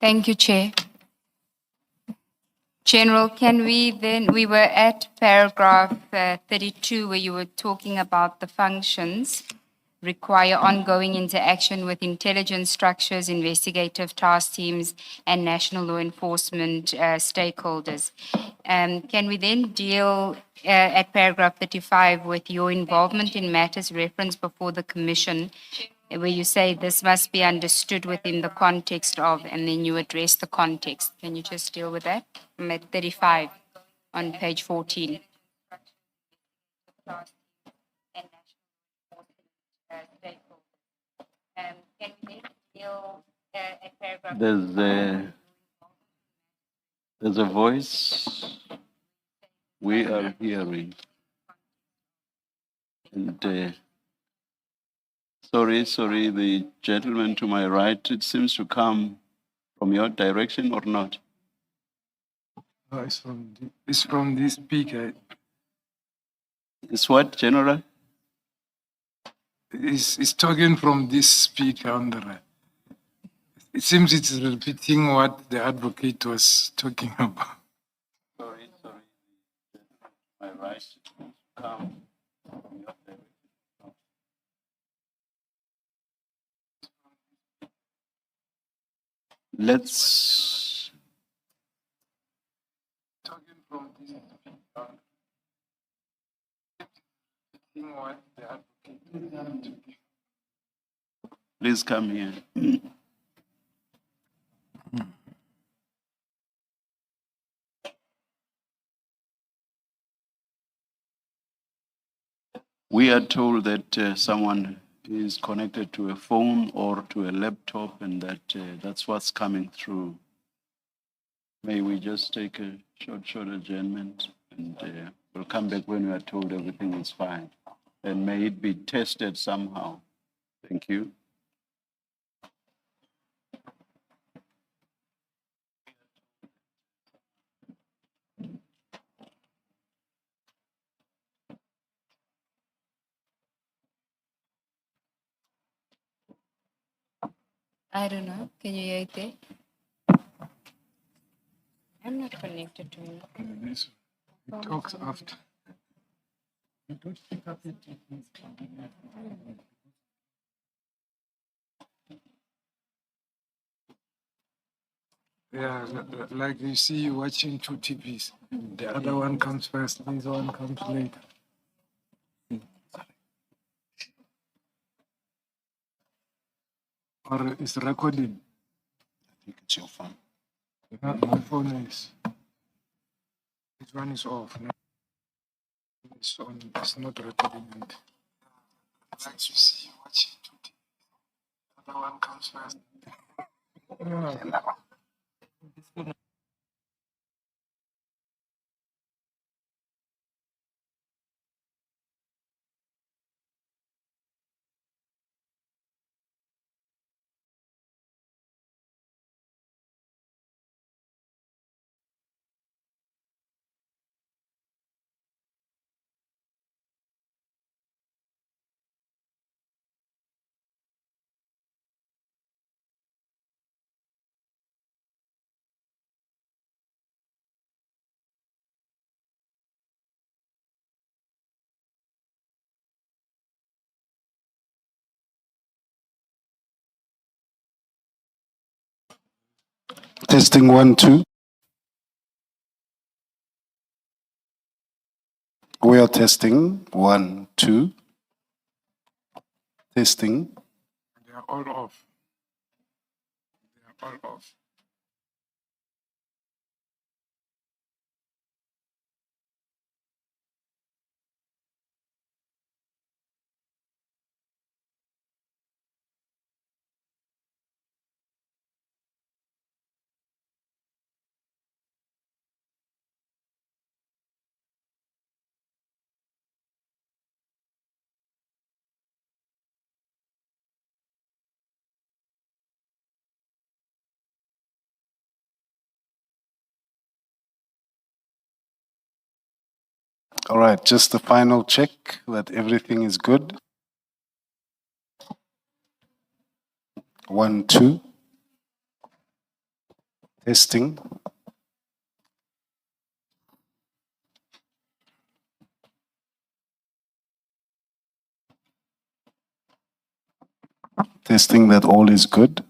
Thank you, Chair. General, can we then, we were at paragraph 32 where you were talking about the functions require ongoing interaction with intelligence structures, investigative task teams, and national law enforcement stakeholders. Can we then deal at paragraph 35 with your involvement in matters referenced before the Commission, where you say this must be understood within the context of, and then you address the context. Can you just deal with that? I'm at 35 on page 14. Can we then deal at paragraph? There's a voice we are hearing. And sorry, the gentleman to my right, it seems to come from your direction or not? Oh, it's from this speaker. It's what, General? It's talking from this speaker on the right. It seems it's repeating what the advocate was talking about. Sorry. My right, it seems to come from your direction. Let's Talking from this speaker. Repeating what the advocate was talking. please come here. We are told that someone is connected to a phone or to a laptop, and that's what's coming through. May we just take a short adjournment, and we'll come back when we are told everything is fine. And may it be tested somehow. Thank you. I don't know. Can you hear it there? I'm not connected to it. This it talks after. Yeah, like you see, you watching two TVs. The other one comes first, this one comes later. Or it's recording. I think it's your phone. My phone is. This one is off. It's on. It's not recording. And like you see, you watching two TVs. The other one comes first. Testing 1, 2. We are testing 1, 2. Testing. They are all off. They are all off. All right, just a final check that everything is good. 1, 2. Testing. Testing that all is good.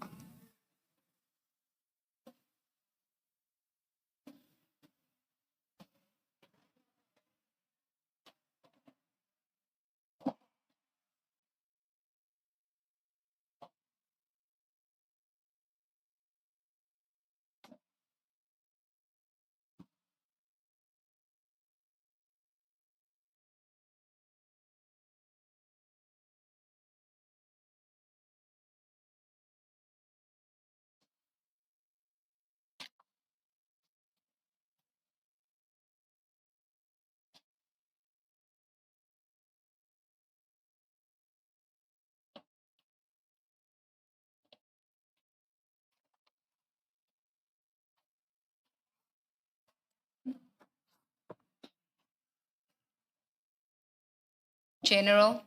General.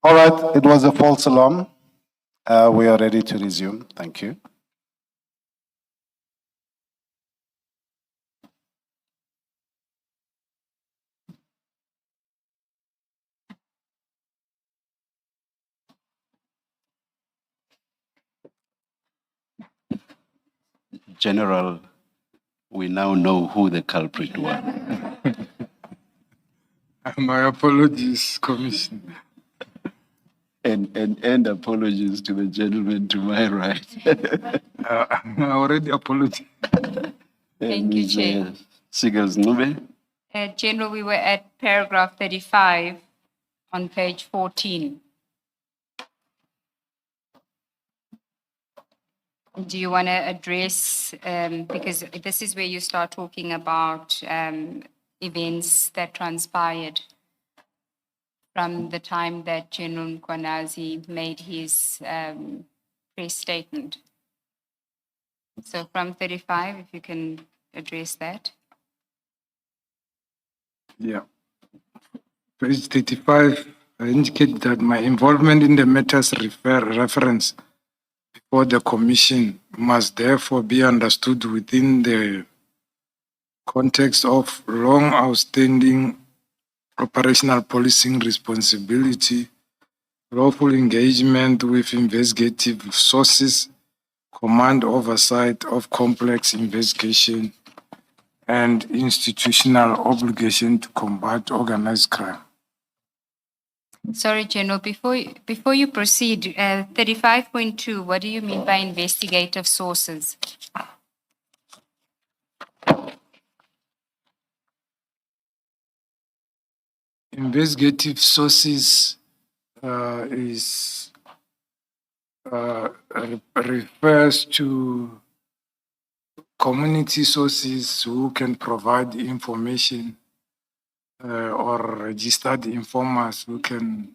All right, it was a false alarm. We are ready to resume. Thank you. General, we now know who the culprit was. My apologies, Commissioner. And apologies to the gentleman to my right. I already apologized. Thank you, Chair. Sigels Nube. General, we were at paragraph 35 on page 14. Do you want to address, because this is where you start talking about events that transpired from the time that General Mkhwanazi made his press statement. So from 35, if you can address that. Yeah. Page 35, I indicate that my involvement in the matters reference before the Commission must therefore be understood within the context of long outstanding operational policing responsibility, lawful engagement with investigative sources, command oversight of complex investigation, and institutional obligation to combat organized crime. Sorry, General, before you proceed, 35.2, what do you mean by investigative sources? Investigative sources refers to community sources who can provide information or registered informers who can,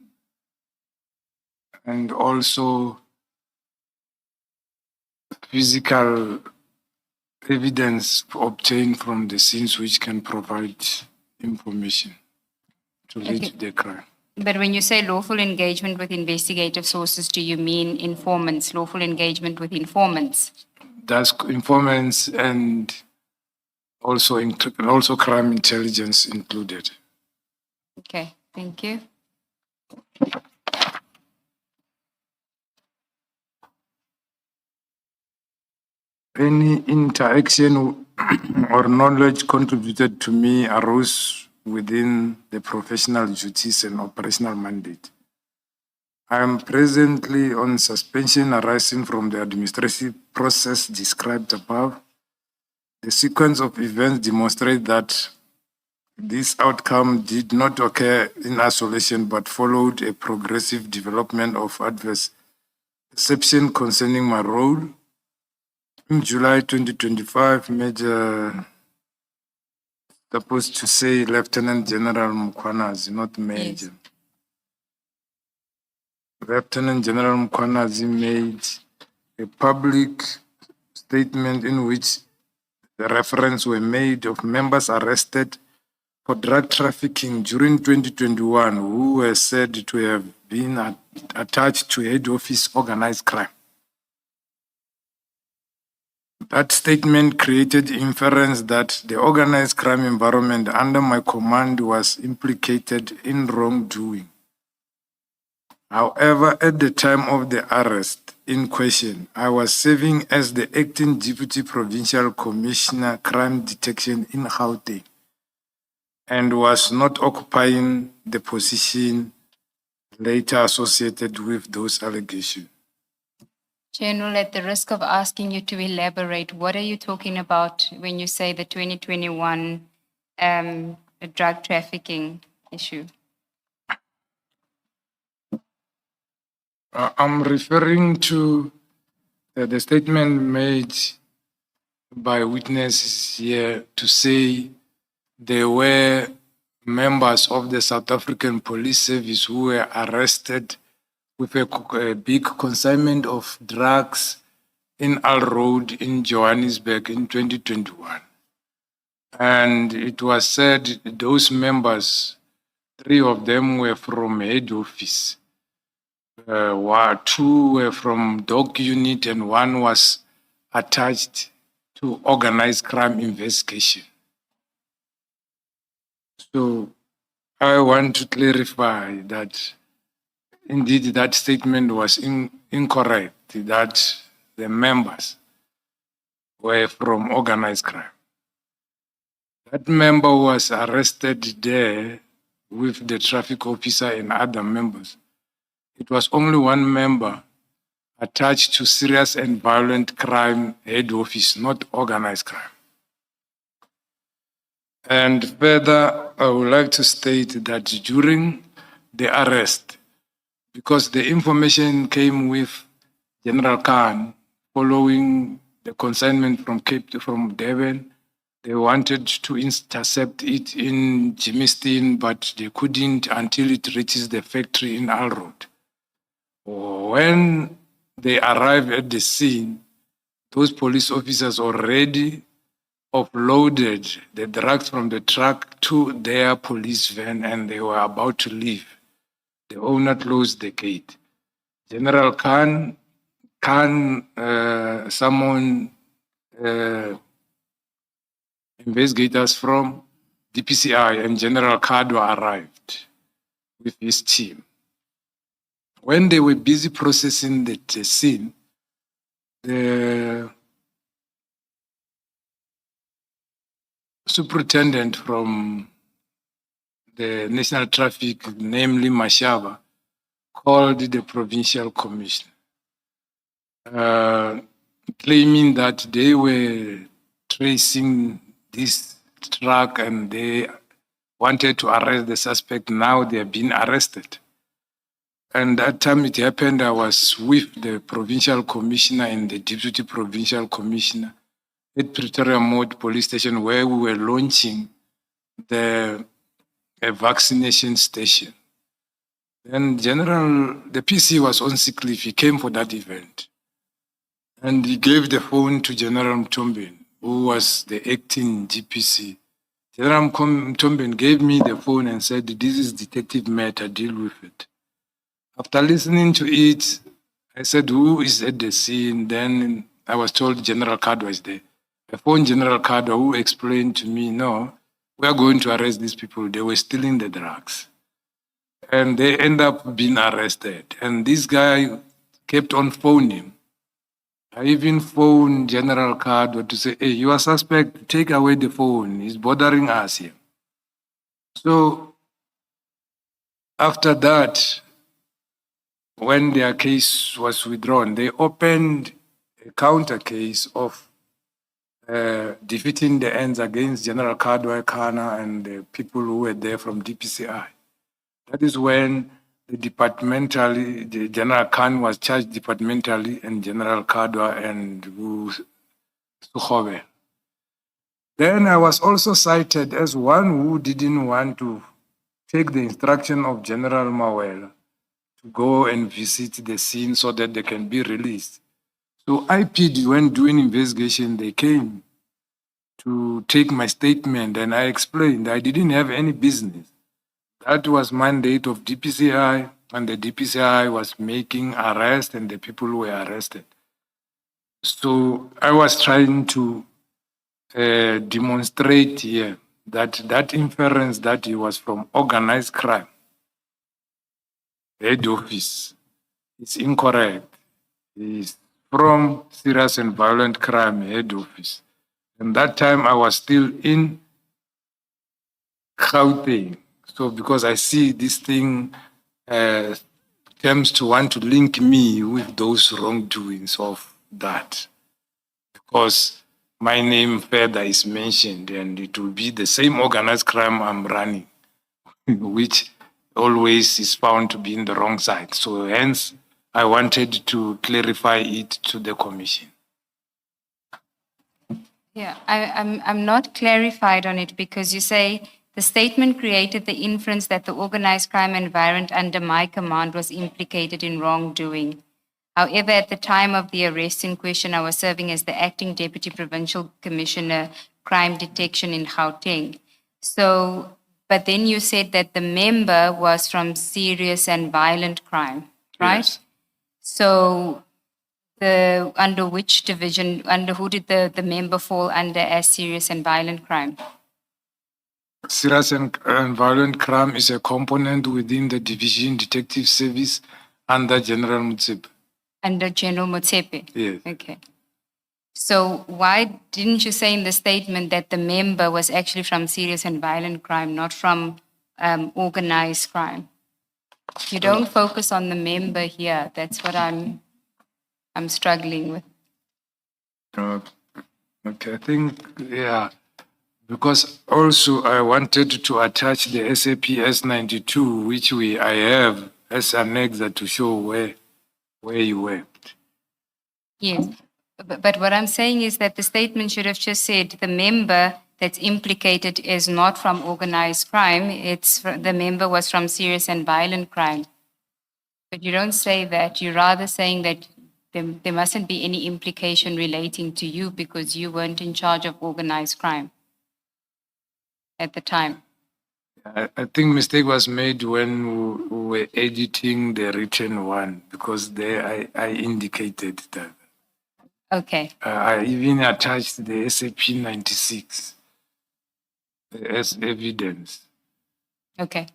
and also physical evidence obtained from the scenes which can provide information to lead to the crime. But when you say lawful engagement with investigative sources, do you mean informants, lawful engagement with informants? That's informants and also crime intelligence included. Okay, thank you. Any interaction or knowledge contributed to me arose within the professional duties and operational mandate. I am presently on suspension arising from the administrative process described above. The sequence of events demonstrate that this outcome did not occur in isolation, but followed a progressive development of adverse perception concerning my role. In July 2025, Major, supposed to say Lieutenant General Mkhwanazi, not Major. Yes. Lieutenant General Mkhwanazi made a public statement in which the reference were made of members arrested for drug trafficking during 2021 who were said to have been attached to head office organized crime. That statement created inference that the organized crime environment under my command was implicated in wrongdoing. However, at the time of the arrest in question, I was serving as the acting Deputy Provincial Commissioner Crime Detection in Gauteng and was not occupying the position later associated with those allegations. General, at the risk of asking you to elaborate, what are you talking about when you say the 2021 drug trafficking issue? I'm referring to the statement made by witnesses here to say there were members of the South African Police Service who were arrested with a big consignment of drugs in Al Road in Johannesburg in 2021. And it was said those members, 3 of them were from head office. 2 were from dog unit and 1 was attached to organized crime investigation. So I want to clarify that indeed that statement was incorrect, that the members were from organized crime. That member was arrested there with the traffic officer and other members. It was only 1 member attached to serious and violent crime head office, not organized crime. And further, I would like to state that during the arrest, because the information came with General Khan following the consignment from Devon, they wanted to intercept it in Germiston, but they couldn't until it reaches the factory in Al Road. When they arrived at the scene, those police officers already offloaded the drugs from the truck to their police van and they were about to leave. The owner closed the gate. General Khan summoned investigators from DPCI and General Kadwa arrived with his team. When they were busy processing the scene, the superintendent from the National Traffic, namely Mashaba, called the provincial commissioner, claiming that they were tracing this truck and they wanted to arrest the suspect. Now they have been arrested. And that time it happened, I was with the provincial commissioner and the deputy provincial commissioner at Pretoria Mode Police Station, where we were launching a vaccination station. Then the PC was on sick leave. He came for that event. And he gave the phone to General Mtombeni, who was the acting GPC. General Mtombeni gave me the phone and said, "This is Detective Meta, deal with it." After listening to it, I said, "Who is at the scene?" Then I was told General Kadwa is there. I phoned General Kadwa, who explained to me, "No, we are going to arrest these people. They were stealing the drugs." And they end up being arrested. And this guy kept on phoning. I even phoned General Kadwa to say, "Hey, you are suspect, take away the phone. He's bothering us here." So after that, when their case was withdrawn, they opened a counter case of defeating the ends against General Kadwa Kana and the people who were there from DPCI. That is when the General Khan was charged departmentally and General Kadwa and Sukhove. Then I was also cited as one who didn't want to take the instruction of General Mawela to go and visit the scene so that they can be released. So IPD, when doing investigation, they came to take my statement and I explained I didn't have any business. That was mandate of DPCI and the DPCI was making arrests and the people were arrested. So I was trying to demonstrate here that inference that he was from organized crime, head office, is incorrect. He's from serious and violent crime, head office. And that time I was still in Gauteng. So because I see this thing tends to want to link me with those wrongdoings of that. Because my name further is mentioned and it will be the same organized crime I'm running, which always is found to be in the wrong side. So hence, I wanted to clarify it to the commission. Yeah, I'm not clarified on it because you say the statement created the inference that the organized crime environment under my command was implicated in wrongdoing. However, at the time of the arrest in question, I was serving as the acting deputy provincial commissioner, crime detection in Gauteng. So, but then you said that the member was from serious and violent crime, right? Yes. So, under which division, under who did the member fall under as serious and violent crime? Serious and violent crime is a component within the division detective service under General Mutsepe. Under General Motsepe? Yes. Okay. So why didn't you say in the statement that the member was actually from serious and violent crime, not from organized crime? You don't focus on the member here. That's what I'm struggling with. Okay, I think, yeah, because also I wanted to attach the SAPS 92, which I have as an annex to show where you worked. Yes. But what I'm saying is that the statement should have just said the member that's implicated is not from organized crime. The member was from serious and violent crime. But you don't say that. You're rather saying that there mustn't be any implication relating to you because you weren't in charge of organized crime at the time. I think mistake was made when we were editing the written one because there I indicated that. Okay. I even attached the SAP 96 as evidence. Okay.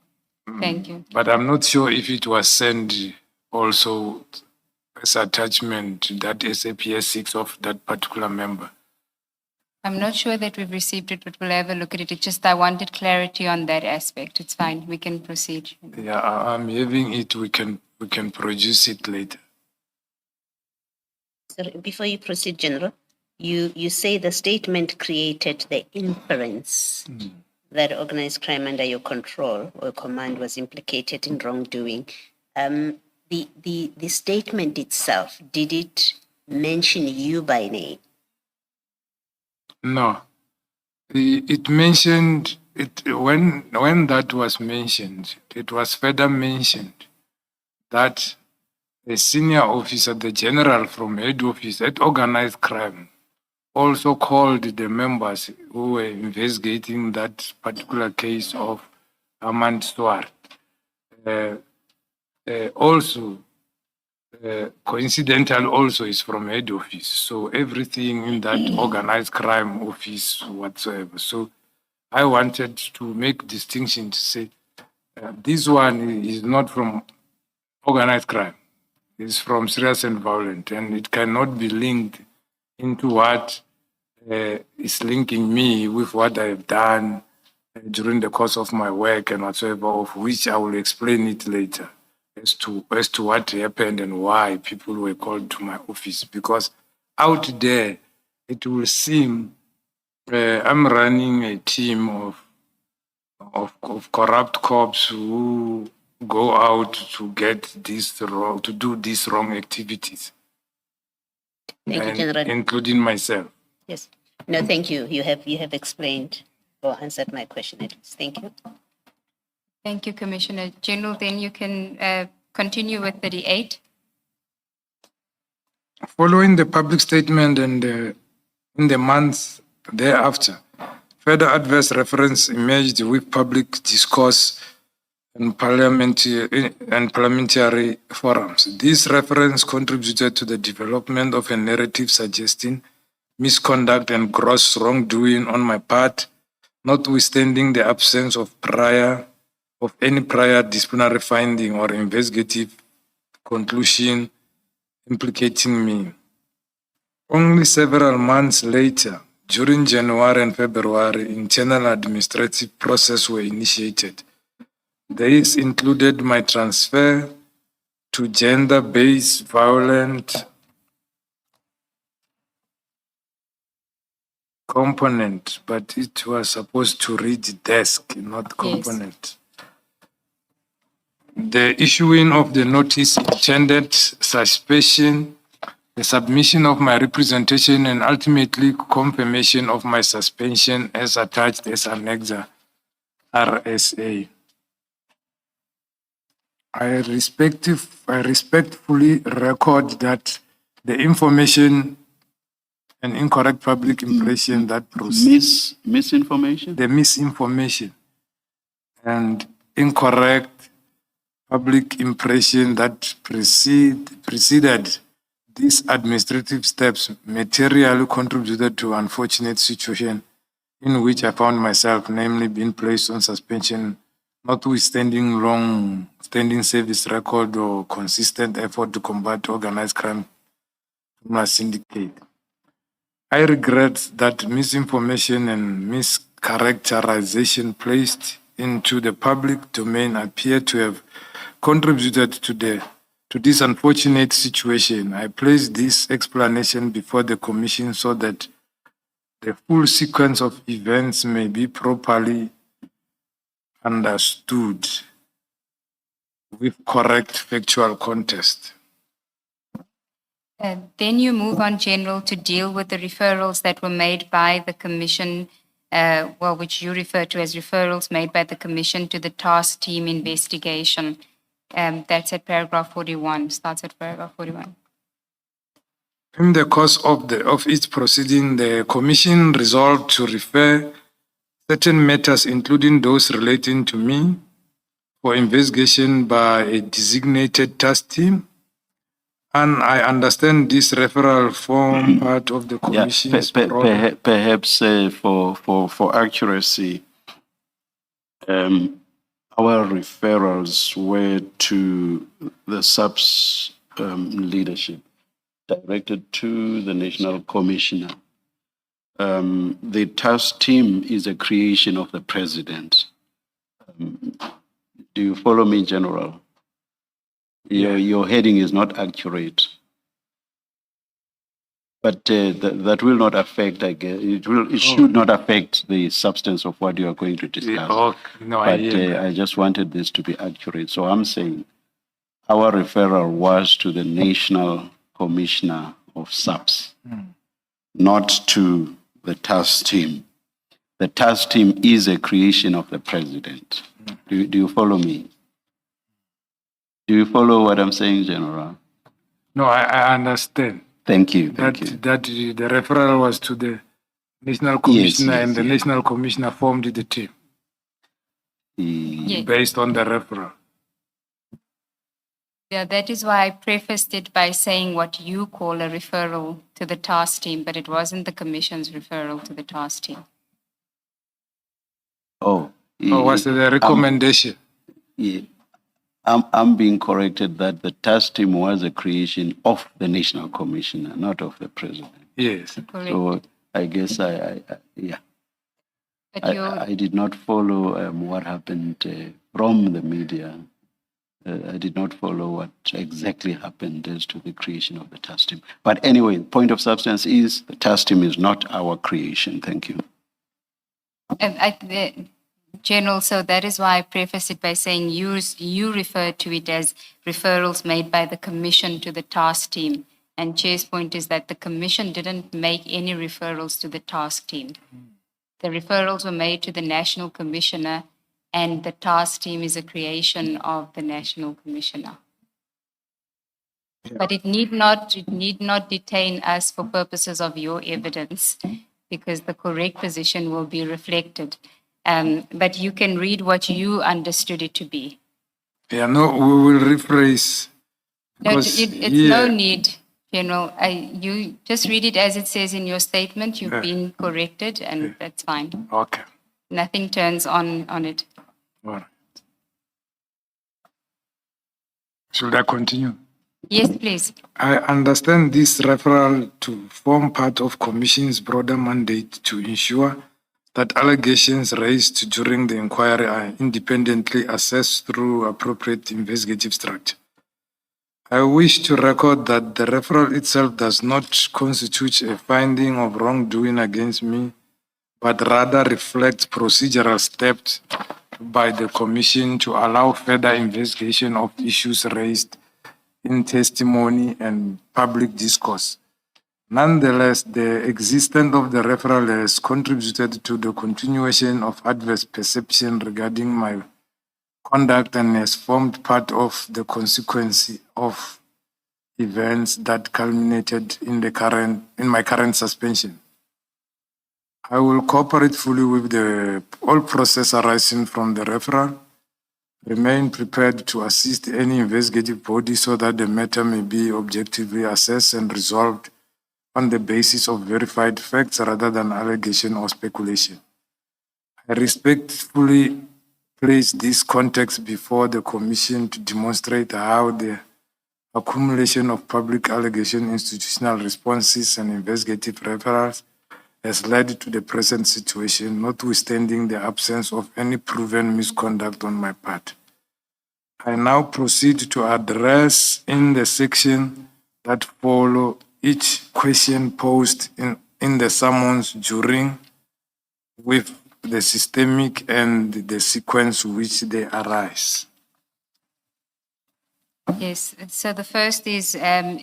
Thank you. But I'm not sure if it was sent also as attachment, that SAPS 6 of that particular member. I'm not sure that we've received it, but we'll have a look at it. It's just I wanted clarity on that aspect. It's fine. We can proceed. Yeah, I'm having it. We can produce it later. So before you proceed, General, you say the statement created the inference that organized crime under your control or command was implicated in wrongdoing. The statement itself, did it mention you by name? No, it mentioned it when that was mentioned. It was further mentioned that a senior officer, the general from head office at organized crime, also called the members who were investigating that particular case of Armand Swart. Coincidental also is from head office. So everything in that organized crime office whatsoever. So I wanted to make distinction to say this one is not from organized crime. It's from serious and violent, and it cannot be linked into what is linking me with what I've done during the course of my work and whatsoever, of which I will explain it later as to what happened and why people were called to my office. Because out there, it will seem I'm running a team of corrupt cops who go out to get this wrong, to do these wrong activities. Thank you, General. Including myself. Yes. No, thank you. You have explained or answered my question at least. Thank you. Thank you, Commissioner. General, then you can continue with 38. Following the public statement and in the months thereafter, further adverse reference emerged with public discourse and parliamentary forums. These references contributed to the development of a narrative suggesting misconduct and gross wrongdoing on my part, notwithstanding the absence of any prior disciplinary finding or investigative conclusion implicating me. Only several months later, during January and February, internal administrative processes were initiated. These included my transfer to gender-based violent component, but it was supposed to read desk, not component. The issuing of the notice intended suspension, the submission of my representation, and ultimately confirmation of my suspension as attached as Annexa RSA. I respectfully record that the information and incorrect public impression that proceeds. Misinformation? The misinformation and incorrect public impression that preceded these administrative steps materially contributed to an unfortunate situation in which I found myself, namely being placed on suspension, notwithstanding long-standing service record or consistent effort to combat organized crime from a syndicate. I regret that misinformation and mischaracterization placed into the public domain appear to have contributed to this unfortunate situation. I place this explanation before the Commission so that the full sequence of events may be properly understood with correct factual context. Then you move on, General, to deal with the referrals that were made by the Commission, which you refer to as referrals made by the Commission to the task team investigation. That's at paragraph 41, starts at paragraph 41. In the course of its proceeding, the Commission resolved to refer certain matters, including those relating to me, for investigation by a designated task team. And I understand this referral form part of the Commission's perhaps for accuracy, our referrals were to the SAPS leadership, directed to the National Commissioner. The task team is a creation of the President. Do you follow me, General? Your heading is not accurate. But that will not affect, I guess, it should not affect the substance of what you are going to discuss. I just wanted this to be accurate. So I'm saying our referral was to the National Commissioner of SAPS, not to the task team. The task team is a creation of the President. Do you follow me? Do you follow what I'm saying, General? No, I understand. Thank you. That the referral was to the National Commissioner, and the National Commissioner formed the team based on the referral. Yeah, that is why I prefaced it by saying what you call a referral to the task team, but it wasn't the Commission's referral to the task team. Was it a recommendation? I'm being corrected that the task team was a creation of the National Commissioner, not of the President. Yes. Correct. So I guess I did not follow what happened from the media. I did not follow what exactly happened as to the creation of the task team. But anyway, point of substance is the task team is not our creation. Thank you. General, so that is why I preface it by saying you refer to it as referrals made by the Commission to the task team. And Chair's point is that the Commission didn't make any referrals to the task team. The referrals were made to the National Commissioner, and the task team is a creation of the National Commissioner. But it need not detain us for purposes of your evidence, because the correct position will be reflected. But you can read what you understood it to be. Yeah, no, we will rephrase. No, Because it's no here, need, General. You just read it as it says in your statement. You've Yeah. been corrected, and that's fine. Okay. Nothing turns on it. All right. Should I continue? Yes, please. I understand this referral to form part of Commission's broader mandate to ensure that allegations raised during the inquiry are independently assessed through appropriate investigative structure. I wish to record that the referral itself does not constitute a finding of wrongdoing against me, but rather reflects procedural steps by the Commission to allow further investigation of issues raised in testimony and public discourse. Nonetheless, the existence of the referral has contributed to the continuation of adverse perception regarding my conduct and has formed part of the consequence of events that culminated in my current suspension. I will cooperate fully with all process arising from the referral, remain prepared to assist any investigative body so that the matter may be objectively assessed and resolved on the basis of verified facts rather than allegation or speculation. I respectfully place this context before the Commission to demonstrate how the accumulation of public allegation, institutional responses, and investigative referrals has led to the present situation, notwithstanding the absence of any proven misconduct on my part. I now proceed to address in the section that follow each question posed in the summons during with the systemic and the sequence which they arise. Yes. So the first is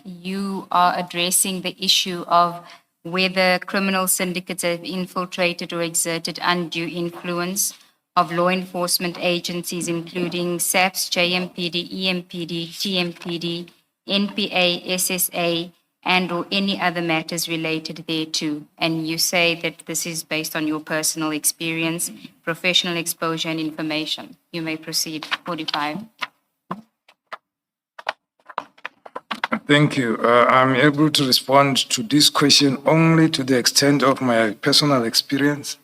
you are addressing the issue of whether criminal syndicates have infiltrated or exerted undue influence of law enforcement agencies, including SAPS, JMPD, EMPD, TMPD, NPA, SSA, and or any other matters related thereto. And you say that this is based on your personal experience, professional exposure, and information. You may proceed. 45. Thank you. I'm able to respond to this question only to the extent of my personal experience,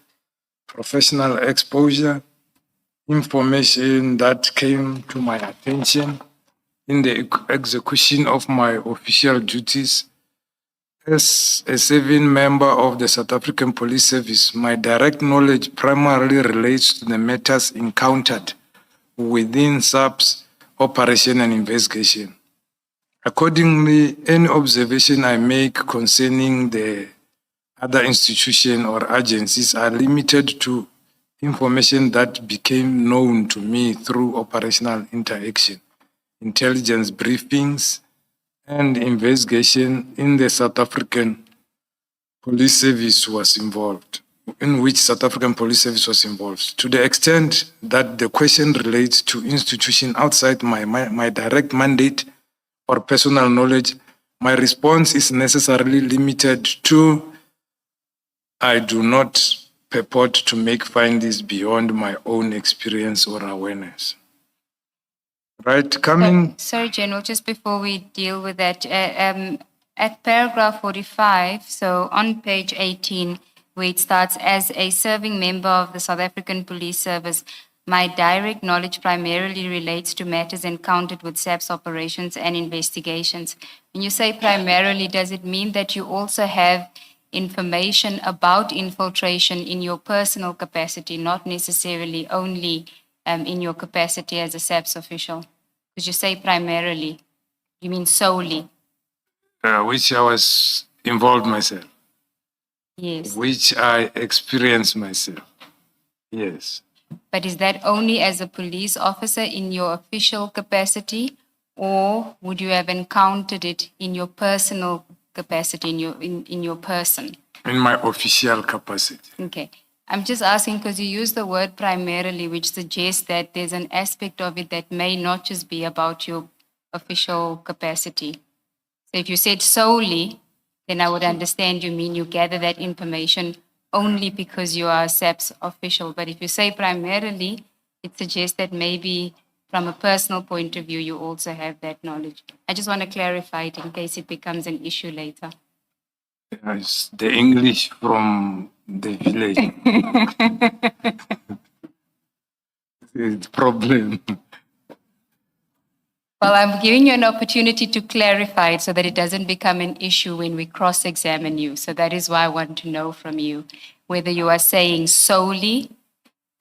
professional exposure, information that came to my attention in the execution of my official duties. As a serving member of the South African Police Service, my direct knowledge primarily relates to the matters encountered within SAPS operation and investigation. Accordingly, any observation I make concerning the other institutions or agencies are limited to information that became known to me through operational interaction, intelligence briefings, and investigation in the South African Police Service was involved, in which South African Police Service was involved. To the extent that the question relates to institutions outside my direct mandate or personal knowledge, my response is necessarily limited to I do not purport to make findings beyond my own experience or awareness. Right, coming. Sorry, General, just before we deal with that, at paragraph 45, so on page 18, where it starts, as a serving member of the South African Police Service, my direct knowledge primarily relates to matters encountered with SAPS operations and investigations. When you say primarily, does it mean that you also have information about infiltration in your personal capacity, not necessarily only in your capacity as a SAPS official? Because you say primarily, you mean solely? Which I was involved myself. Yes. Which I experienced myself. Yes. But is that only as a police officer in your official capacity, or would you have encountered it in your personal capacity, in your person? In my official capacity. Okay. I'm just asking because you use the word primarily, which suggests that there's an aspect of it that may not just be about your official capacity. So if you said solely, then I would understand you mean you gather that information only because you are a SAPS official. But if you say primarily, it suggests that maybe from a personal point of view, you also have that knowledge. I just want to clarify it in case it becomes an issue later. It's the English from the village. It's problem. Well, I'm giving you an opportunity to clarify it so that it doesn't become an issue when we cross-examine you. So that is why I want to know from you whether you are saying solely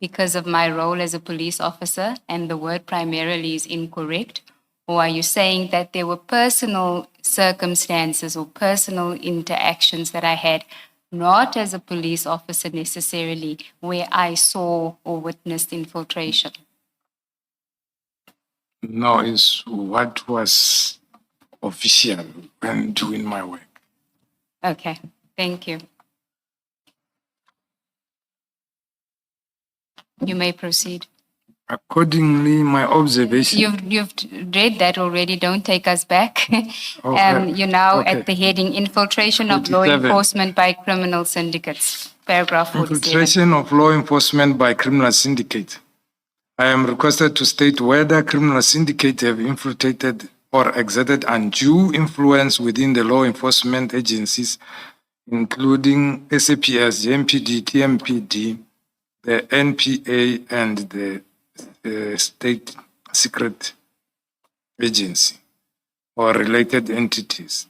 because of my role as a police officer and the word primarily is incorrect, or are you saying that there were personal circumstances or personal interactions that I had, not as a police officer necessarily, where I saw or witnessed infiltration? No, it's what was official when doing my work. Okay, thank you. You may proceed. Accordingly, my observation. You've read that already. Don't take us back. You're now okay. at the heading infiltration of law 47. enforcement by criminal syndicates. Paragraph 47. Infiltration of law enforcement by criminal syndicate. I am requested to state whether criminal syndicates have infiltrated or exerted undue influence within the law enforcement agencies, including SAPS, MPD, TMPD, the NPA, and the State Secret Agency or related entities.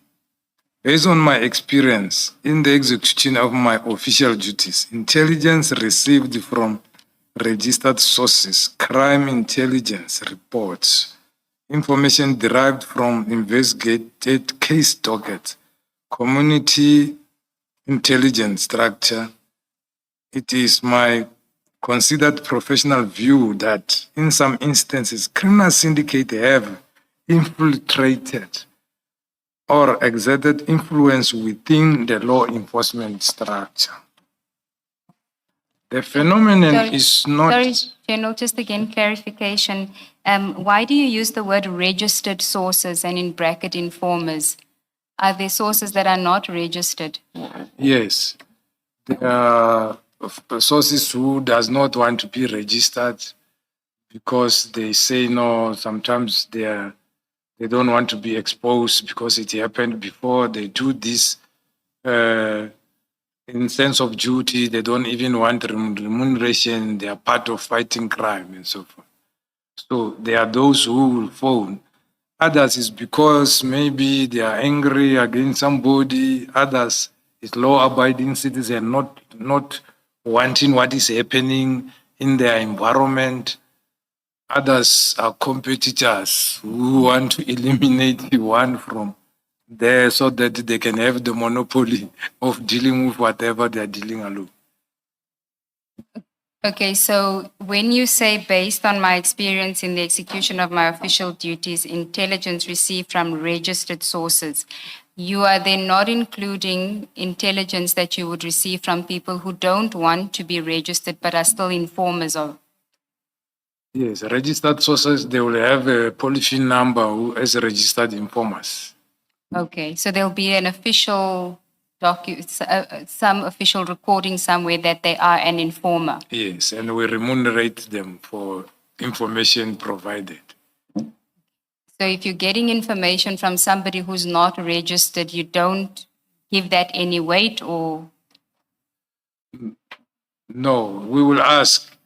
Based on my experience in the execution of my official duties, intelligence received from registered sources, crime intelligence reports, information derived from investigated case dockets, community intelligence structure, it is my considered professional view that in some instances, criminal syndicates have infiltrated or exerted influence within the law enforcement structure. The phenomenon is not... Sorry, General, just again, clarification. Why do you use the word registered sources and in bracket informers? Are there sources that are not registered? Yes. There are sources who does not want to be registered because they say no, sometimes they don't want to be exposed because it happened before. They do this in sense of duty. They don't even want remuneration. They are part of fighting crime and so forth. So there are those who will phone. Others is because maybe they are angry against somebody. Others is law-abiding citizen, not wanting what is happening in their environment. Others are competitors who want to eliminate one from there so that they can have the monopoly of dealing with whatever they are dealing alone. Okay, so when you say based on my experience in the execution of my official duties, intelligence received from registered sources, you are then not including intelligence that you would receive from people who don't want to be registered but are still informers of? Yes, registered sources, they will have a polyphene number as registered informers. Okay, so there'll be an official some official recording somewhere that they are an informer. Yes, and we remunerate them for information provided. So if you're getting information from somebody who's not registered, you don't give that any weight or? No, we will ask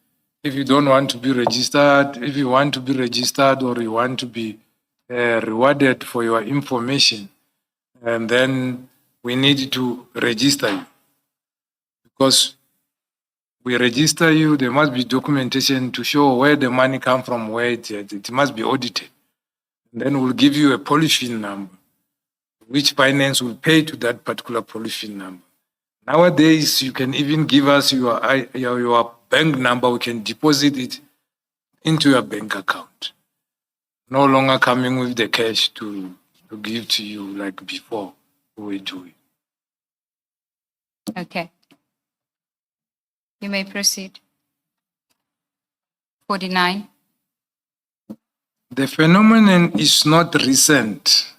if you don't want to be registered, if you want to be registered or you want to be rewarded for your information, and then we need to register you. Because we register you, there must be documentation to show where the money comes from, where it must be audited. And then we'll give you a polyphene number, which finance will pay to that particular polyphene number. Nowadays, you can even give us your bank number, we can deposit it into your bank account. No longer coming with the cash to give to you like before we do it. Okay. You may proceed. 49. The phenomenon is not recent,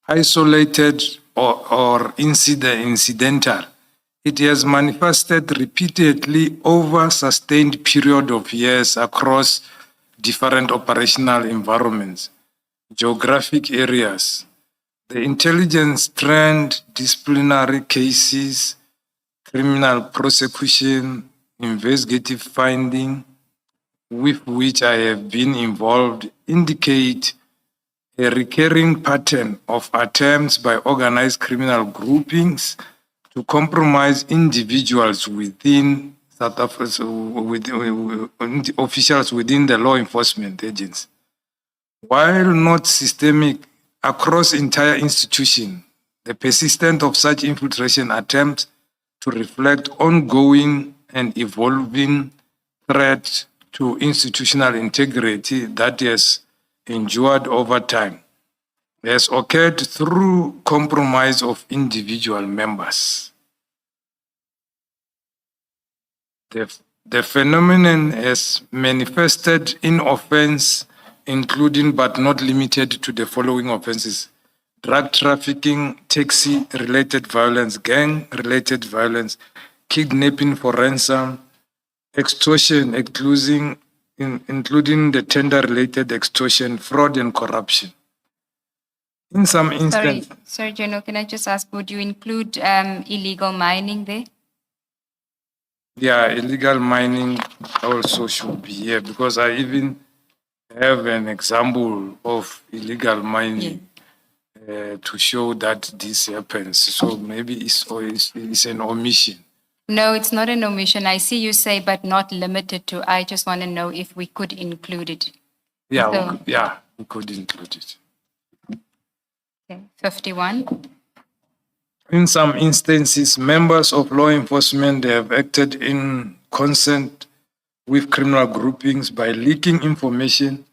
isolated, or incidental. It has manifested repeatedly over a sustained period of years across different operational environments, geographic areas, the intelligence trend, disciplinary cases, criminal prosecution, investigative finding, with which I have been involved, indicate a recurring pattern of attempts by organized criminal groupings to compromise individuals within South Africa, officials within the law enforcement agency. While not systemic across entire institution, the persistence of such infiltration attempts to reflect ongoing and evolving threat to institutional integrity that has endured over time has occurred through compromise of individual members. The phenomenon has manifested in offense, including but not limited to the following offenses: drug trafficking, taxi-related violence, gang-related violence, kidnapping for ransom, extortion, including the tender-related extortion, fraud, and corruption. In some instances, Sorry, General, can I just ask, would you include illegal mining there? yeah, illegal mining also should be here, because I even have an example of illegal mining to show that this happens. So maybe it's an omission. No, it's not an omission. I see you say, but not limited to. I just want to know if we could include it. Yeah, So- we could include it. Okay, 51. In some instances, members of law enforcement have acted in concert with criminal groupings by leaking information,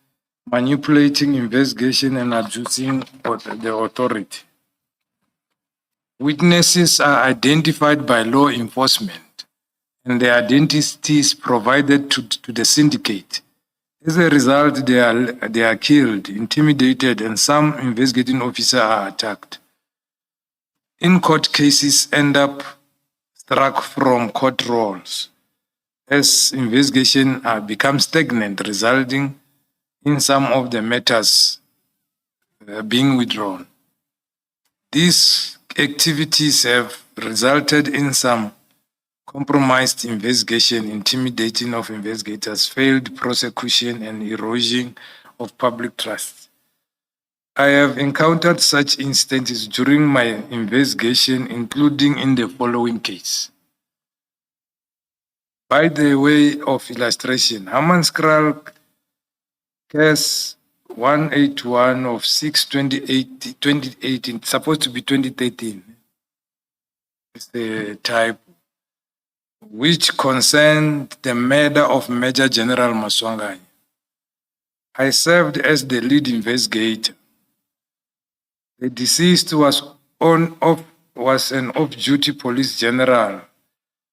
manipulating investigation, and abusing the authority. Witnesses are identified by law enforcement and their identities provided to the syndicate. As a result, they are killed, intimidated, and some investigating officers are attacked. In court cases end up struck from court rolls as investigation become stagnant, resulting in some of the matters being withdrawn. These activities have resulted in some compromised investigation, intimidating of investigators, failed prosecution, and erosion of public trust. I have encountered such instances during my investigation, including in the following case. By the way of illustration, Hammanskraal case 181 of 6/2018, supposed to be 2013. It's the type which concerned the murder of Major General Maswanganyi. I served as the lead investigator. The deceased was an off-duty police general,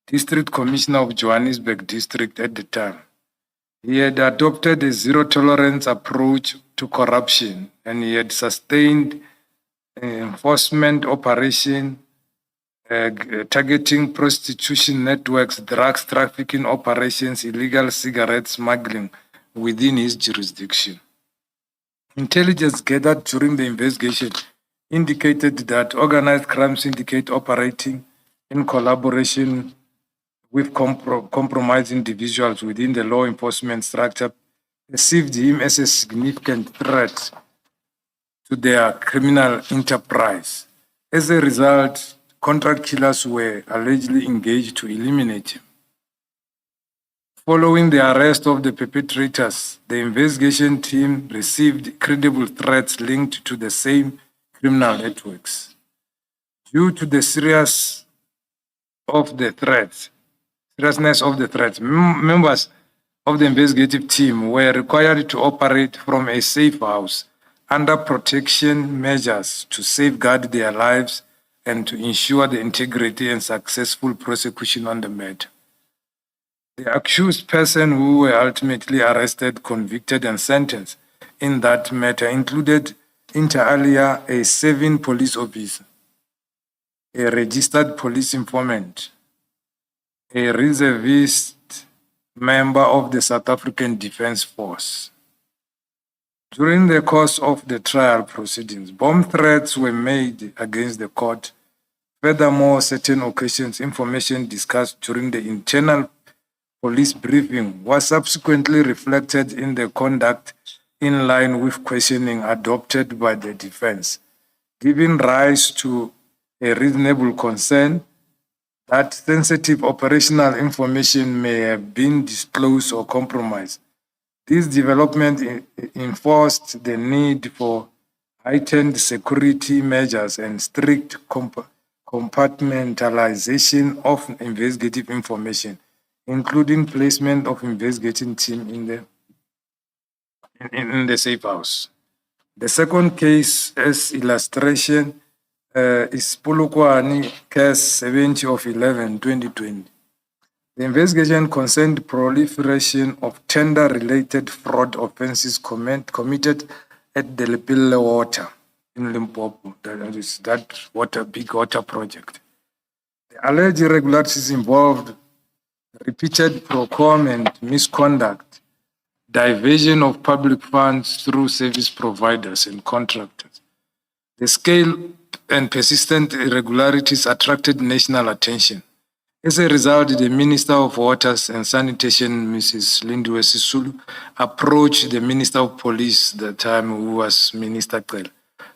district commissioner of Johannesburg district at the time. He had adopted a zero-tolerance approach to corruption, and he had sustained enforcement operation targeting prostitution networks, drugs trafficking operations, illegal cigarette smuggling within his jurisdiction. Intelligence gathered during the investigation indicated that organized crime syndicate operating in collaboration with compromised individuals within the law enforcement structure perceived him as a significant threat to their criminal enterprise. As a result, contract killers were allegedly engaged to eliminate him. Following the arrest of the perpetrators, the investigation team received credible threats linked to the same criminal networks. Due to the seriousness of the threats, members of the investigative team were required to operate from a safe house under protection measures to safeguard their lives and to ensure the integrity and successful prosecution on the matter. The accused person who were ultimately arrested, convicted, and sentenced in that matter included, inter alia, a serving police officer, a registered police informant, a reservist member of the South African Defence Force, During the course of the trial proceedings, bomb threats were made against the court. Furthermore, certain occasions, information discussed during the internal police briefing was subsequently reflected in the conduct in line with questioning adopted by the defense, giving rise to a reasonable concern that sensitive operational information may have been disclosed or compromised. This development enforced the need for heightened security measures and strict compartmentalization of investigative information, including placement of investigating team in the safe house. The second case as illustration is Polokwane case 70 of 11, 2020. The investigation concerned proliferation of tender-related fraud offenses committed at the Lepille Water in Limpopo. That is that big water project. The alleged irregularities involved repeated procurement, misconduct, diversion of public funds through service providers and contractors. The scale and persistent irregularities attracted national attention. As a result, the Minister of Waters and Sanitation, Mrs. Lindiwe Sisulu, approached the Minister of Police at the time, who was Minister Qela,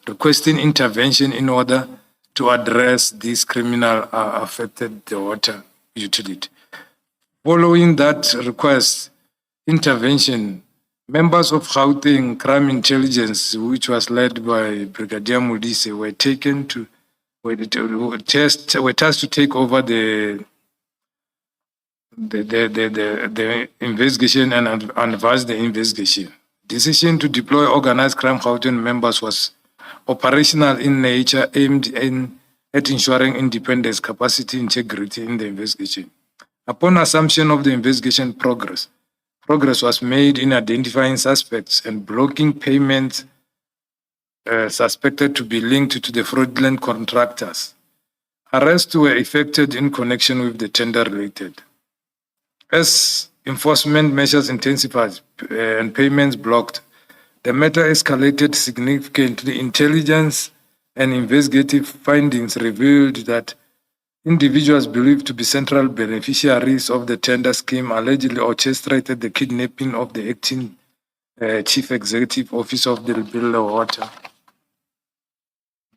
requesting intervention in order to address these criminal affected the water utility. Following that request, intervention, members of Gauteng Crime Intelligence, which was led by Brigadier Modise, were tasked to take over the investigation and advise the investigation. Decision to deploy organized crime Gauteng members was operational in nature, aimed at ensuring independence, capacity, integrity in the investigation. Upon assumption of the investigation progress was made in identifying suspects and blocking payments suspected to be linked to the fraudulent contractors. Arrests were effected in connection with the tender related. As enforcement measures intensified and payments blocked, the matter escalated significantly. Intelligence and investigative findings revealed that individuals believed to be central beneficiaries of the tender scheme allegedly orchestrated the kidnapping of the acting Chief Executive Officer of the Lepille Water.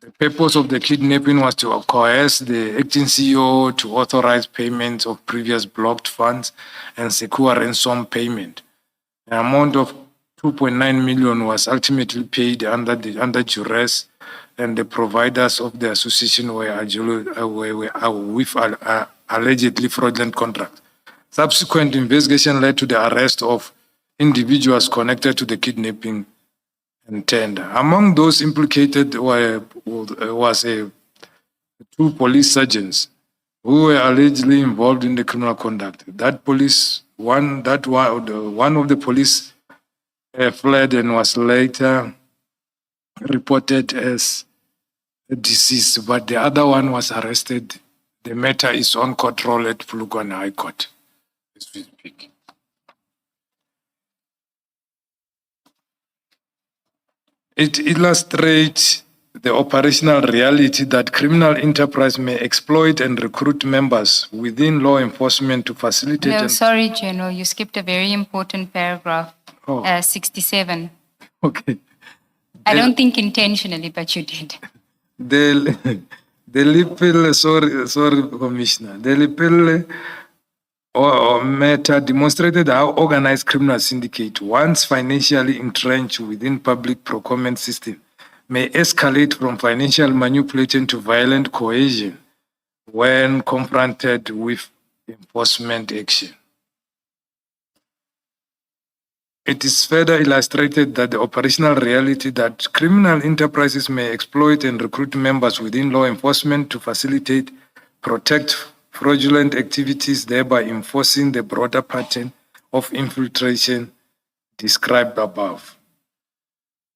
The purpose of the kidnapping was to coerce the acting CEO to authorize payments of previous blocked funds and secure ransom payment. An amount of 2.9 million was ultimately paid under duress, and the providers of the association were with allegedly fraudulent contracts. Subsequent investigation led to the arrest of individuals connected to the kidnapping and tender. Among those implicated was two police sergeants who were allegedly involved in the criminal conduct. One of the police fled and was later reported as deceased, but the other one was arrested. The matter is on court roll at Polokwane High Court as we speak. It illustrates the operational reality that criminal enterprise may exploit and recruit members within law enforcement to facilitate. No, sorry, General, you skipped a very important paragraph, 67. Okay. I don't think intentionally, but you did. The Lepille, sorry, Commissioner. The Lepille matter demonstrated how organized criminal syndicate, once financially entrenched within public procurement system, may escalate from financial manipulation to violent coercion when confronted with enforcement action. It is further illustrated that the operational reality that criminal enterprises may exploit and recruit members within law enforcement to facilitate, protect fraudulent activities, thereby enforcing the broader pattern of infiltration described above.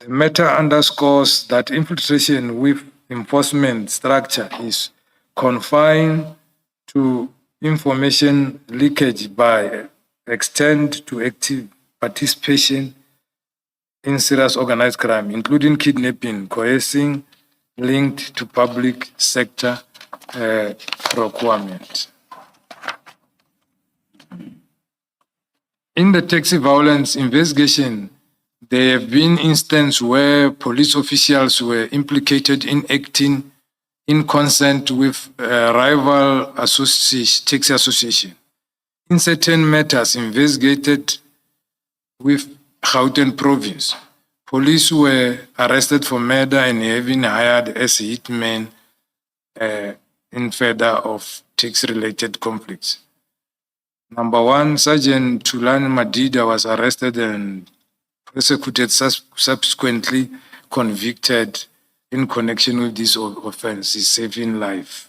The matter underscores that infiltration with enforcement structure is confined to information leakage by extent to active participation in serious organized crime, including kidnapping, coercing, linked to public sector procurement. In the taxi violence investigation, there have been instances where police officials were implicated in acting in consent with rival taxi association. In certain matters investigated with Gauteng province, police were arrested for murder and having hired as hitmen in further of tax-related conflicts. Number one, Sergeant Tulani Madida was arrested and prosecuted, subsequently convicted in connection with this offense, is saving life.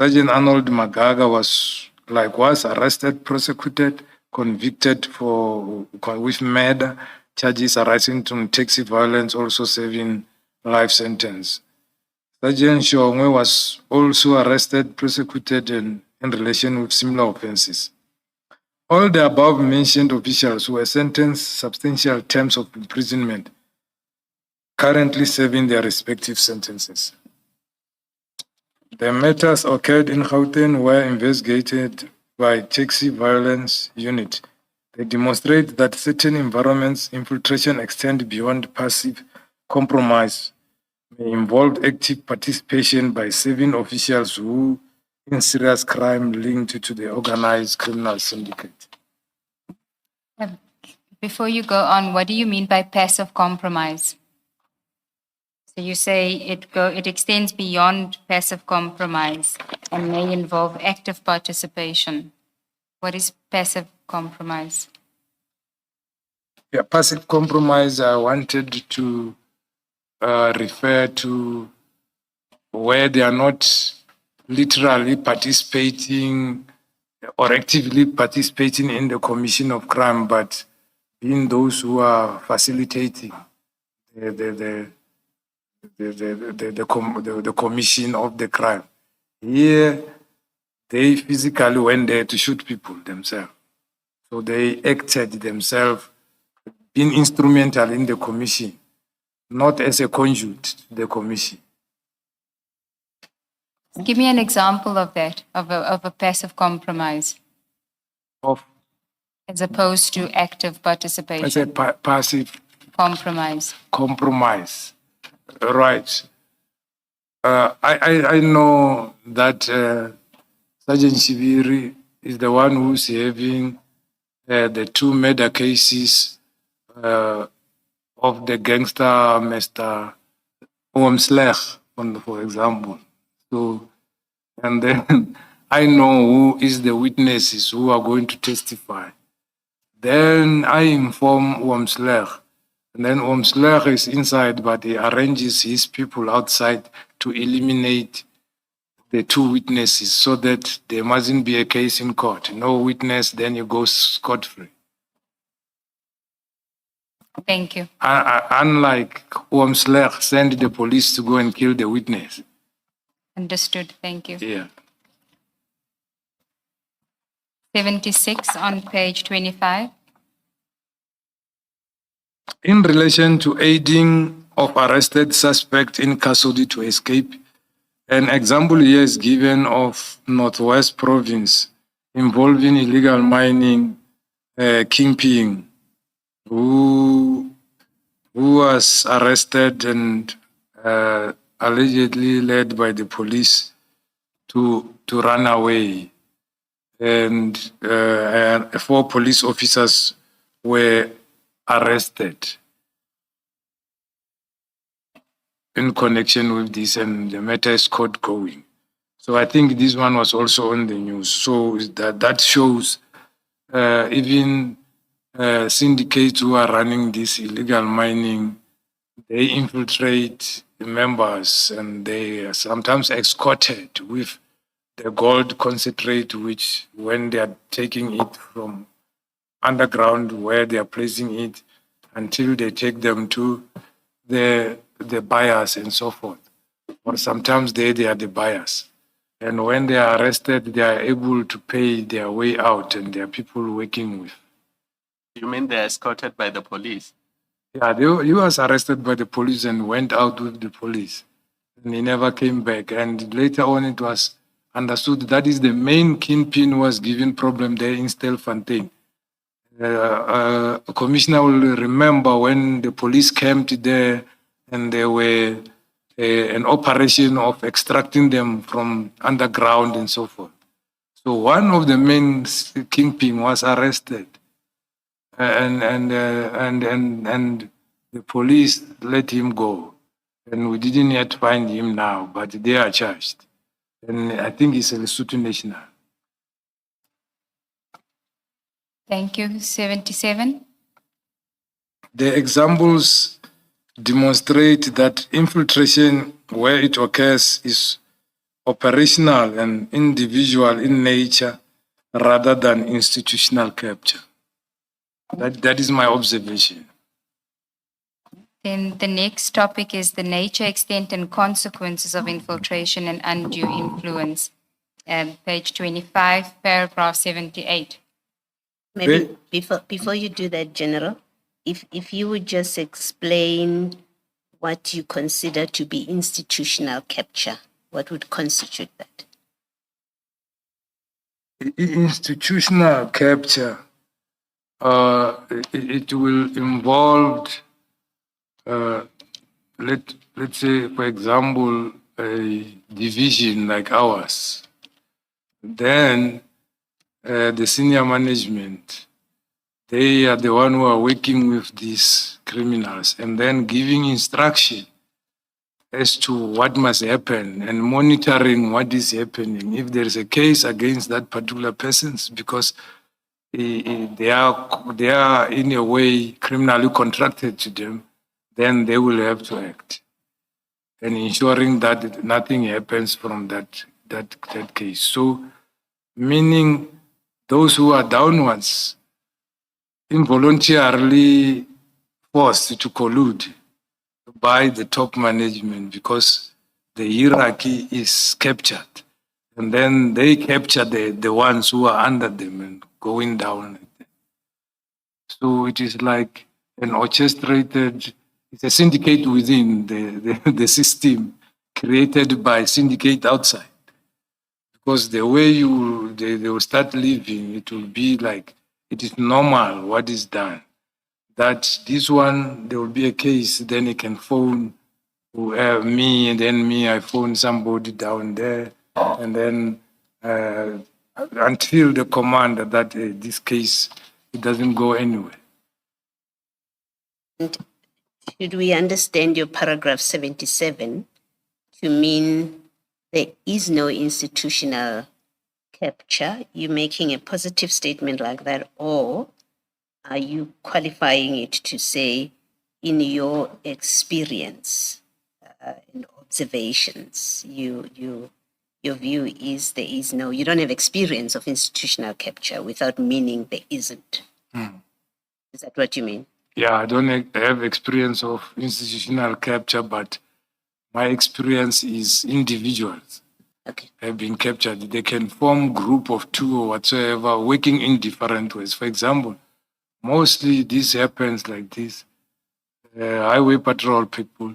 Sergeant Arnold Magaga was likewise arrested, prosecuted, convicted with murder charges arising from taxi violence, also serving life sentence. Sergeant Shongwe was also arrested, prosecuted, and in relation with similar offenses. All the above mentioned officials were sentenced substantial terms of imprisonment, currently serving their respective sentences. The matters occurred in Gauteng were investigated by Taxi Violence Unit. They demonstrate that certain environments infiltration extend beyond passive compromise, may involve active participation by serving officials who in serious crime linked to the organized criminal syndicate. Before you go on, what do you mean by passive compromise? So you say it extends beyond passive compromise and may involve active participation. What is passive compromise? Yeah, passive compromise, I wanted to refer to where they are not literally participating or actively participating in the commission of crime, but being those who are facilitating the commission of the crime. Here, they physically went there to shoot people themselves. So they acted themselves, being instrumental in the commission, not as a conduit to the commission. Give me an example of that, of a passive compromise, as opposed to active participation. As a passive compromise. Right. I know that Sergeant Shibiri is the one who's having the two murder cases of the gangster Mr. Oomslech, for example. So, and then I know who is the witnesses who are going to testify. Then I inform Oomslech, and then Oomslech is inside, but he arranges his people outside to eliminate the two witnesses so that there mustn't be a case in court. No witness, then you go scot-free. Thank you. Unlike Oomslech send the police to go and kill the witness. Understood. Thank you. Yeah. 76 on page 25. In relation to aiding of arrested suspect in custody to escape, an example here is given of Northwest Province involving illegal mining, kingpin, who was arrested and allegedly led by the police to run away. And 4 police officers were arrested in connection with this, and the matter is court going. So I think this one was also on the news. So that shows even syndicates who are running this illegal mining, they infiltrate the members and they are sometimes escorted with the gold concentrate, which when they are taking it from underground where they are placing it until they take them to the buyers and so forth. Or sometimes they are the buyers. And when they are arrested, they are able to pay their way out and there are people working with. You mean they're escorted by the police? Yeah, he was arrested by the police and went out with the police. And he never came back. And later on, it was understood that is the main kingpin who was giving problem there in Stelfontein. Commissioner will remember when the police came to there and there were an operation of extracting them from underground and so forth. So one of the main kingpin was arrested, and the police let him go, and we didn't yet find him now, but they are charged, and I think it's a Lesotho national. Thank you. 77. The examples demonstrate that infiltration, where it occurs, is operational and individual in nature rather than institutional capture. That is my observation. Then the next topic is the nature, extent, and consequences of infiltration and undue influence. Page 25, paragraph 78. Maybe before you do that, General, if you would just explain what you consider to be institutional capture, what would constitute that? Institutional capture, it will involve, let's say, for example, a division like ours. Then the senior management, they are the one who are working with these criminals and then giving instruction as to what must happen and monitoring what is happening. If there is a case against that particular person, because they are in a way criminally contracted to them, then they will have to act and ensuring that nothing happens from that case. So, meaning those who are downwards, involuntarily forced to collude by the top management because the hierarchy is captured. And then they capture the ones who are under them and going down. So it is like an orchestrated, it's a syndicate within the system created by syndicate outside. Because the way they will start living, it will be like it is normal what is done. That this one, there will be a case, then he can phone me, and then me, I phone somebody down there, and then until the command that this case, it doesn't go anywhere. And should we understand your paragraph 77 to mean there is no institutional capture? You're making a positive statement like that, or are you qualifying it to say, in your experience and observations, your view is there is no, you don't have experience of institutional capture without meaning there isn't. Is that what you mean? Yeah, I don't have experience of institutional capture, but my experience is individuals have been captured. They can form group of two or whatsoever, working in different ways. For example, mostly this happens like this. Highway patrol people,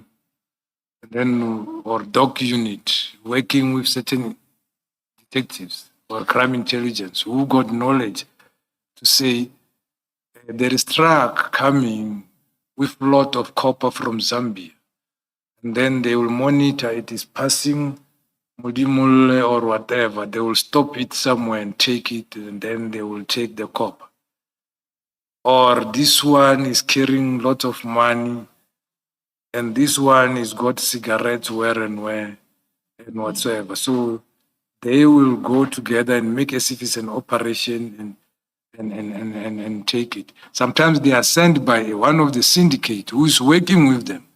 then or dog unit, working with certain detectives or crime intelligence who got knowledge to say there is truck coming with a lot of copper from Zambia. And then they will monitor it is passing Mudimule or whatever. They will stop it somewhere and take it, and then they will take the copper. Or this one is carrying lots of money, and this one has got cigarettes where and whatsoever. So they will go together and make as if it's an operation and take it. Sometimes they are sent by one of the syndicate who is working with them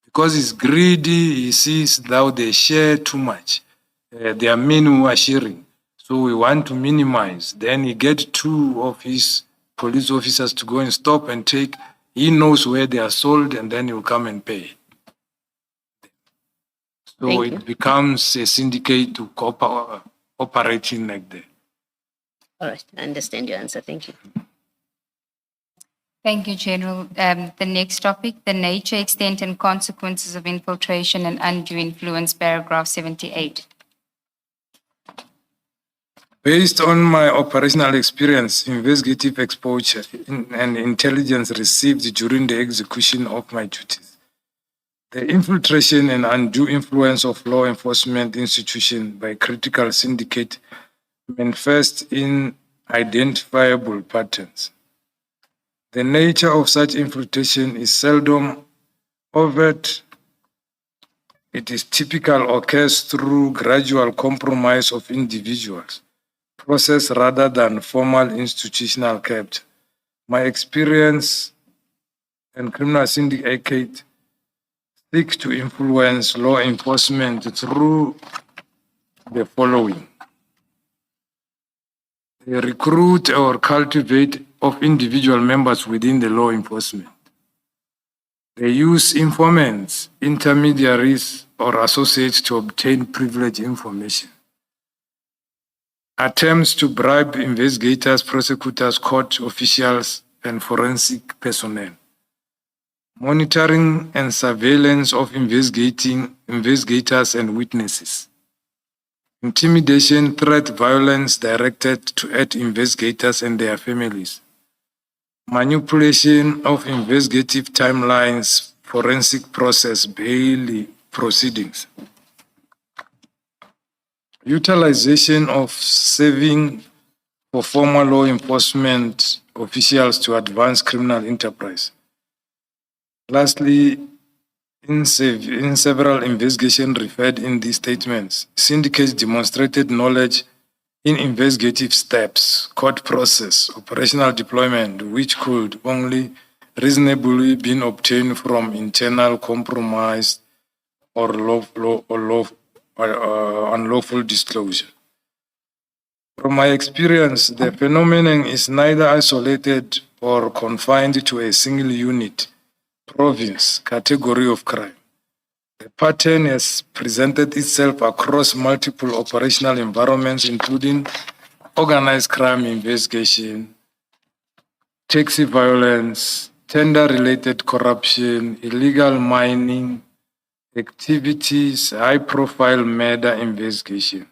because he's greedy. He sees now they share too much. There are men who are sharing. So we want to minimize. Then he gets two of his police officers to go and stop and take. He knows where they are sold, and then he will come and pay. So it becomes a syndicate to operating like that. All right, I understand your answer. Thank you. Thank you, General. The next topic, the nature, extent, and consequences of infiltration and undue influence, paragraph 78. Based on my operational experience, investigative exposure, and intelligence received during the execution of my duties, the infiltration and undue influence of law enforcement institutions by critical syndicate manifest in identifiable patterns. The nature of such infiltration is seldom overt. It is typical occurs through gradual compromise of individuals, process rather than formal institutional capture. My experience and criminal syndicate seek to influence law enforcement through the following. They recruit or cultivate of individual members within the law enforcement. They use informants, intermediaries, or associates to obtain privileged information. Attempts to bribe investigators, prosecutors, court officials, and forensic personnel. Monitoring and surveillance of investigators and witnesses. Intimidation, threat, violence directed at investigators and their families. Manipulation of investigative timelines, forensic process, bail proceedings. Utilization of saving for former law enforcement officials to advance criminal enterprise. Lastly, in several investigations referred in these statements, syndicates demonstrated knowledge in investigative steps, court process, operational deployment, which could only reasonably be obtained from internal compromise or unlawful disclosure. From my experience, the phenomenon is neither isolated or confined to a single unit, province, category of crime. The pattern has presented itself across multiple operational environments, including organized crime investigation, taxi violence, tender-related corruption, illegal mining activities, high-profile murder investigation.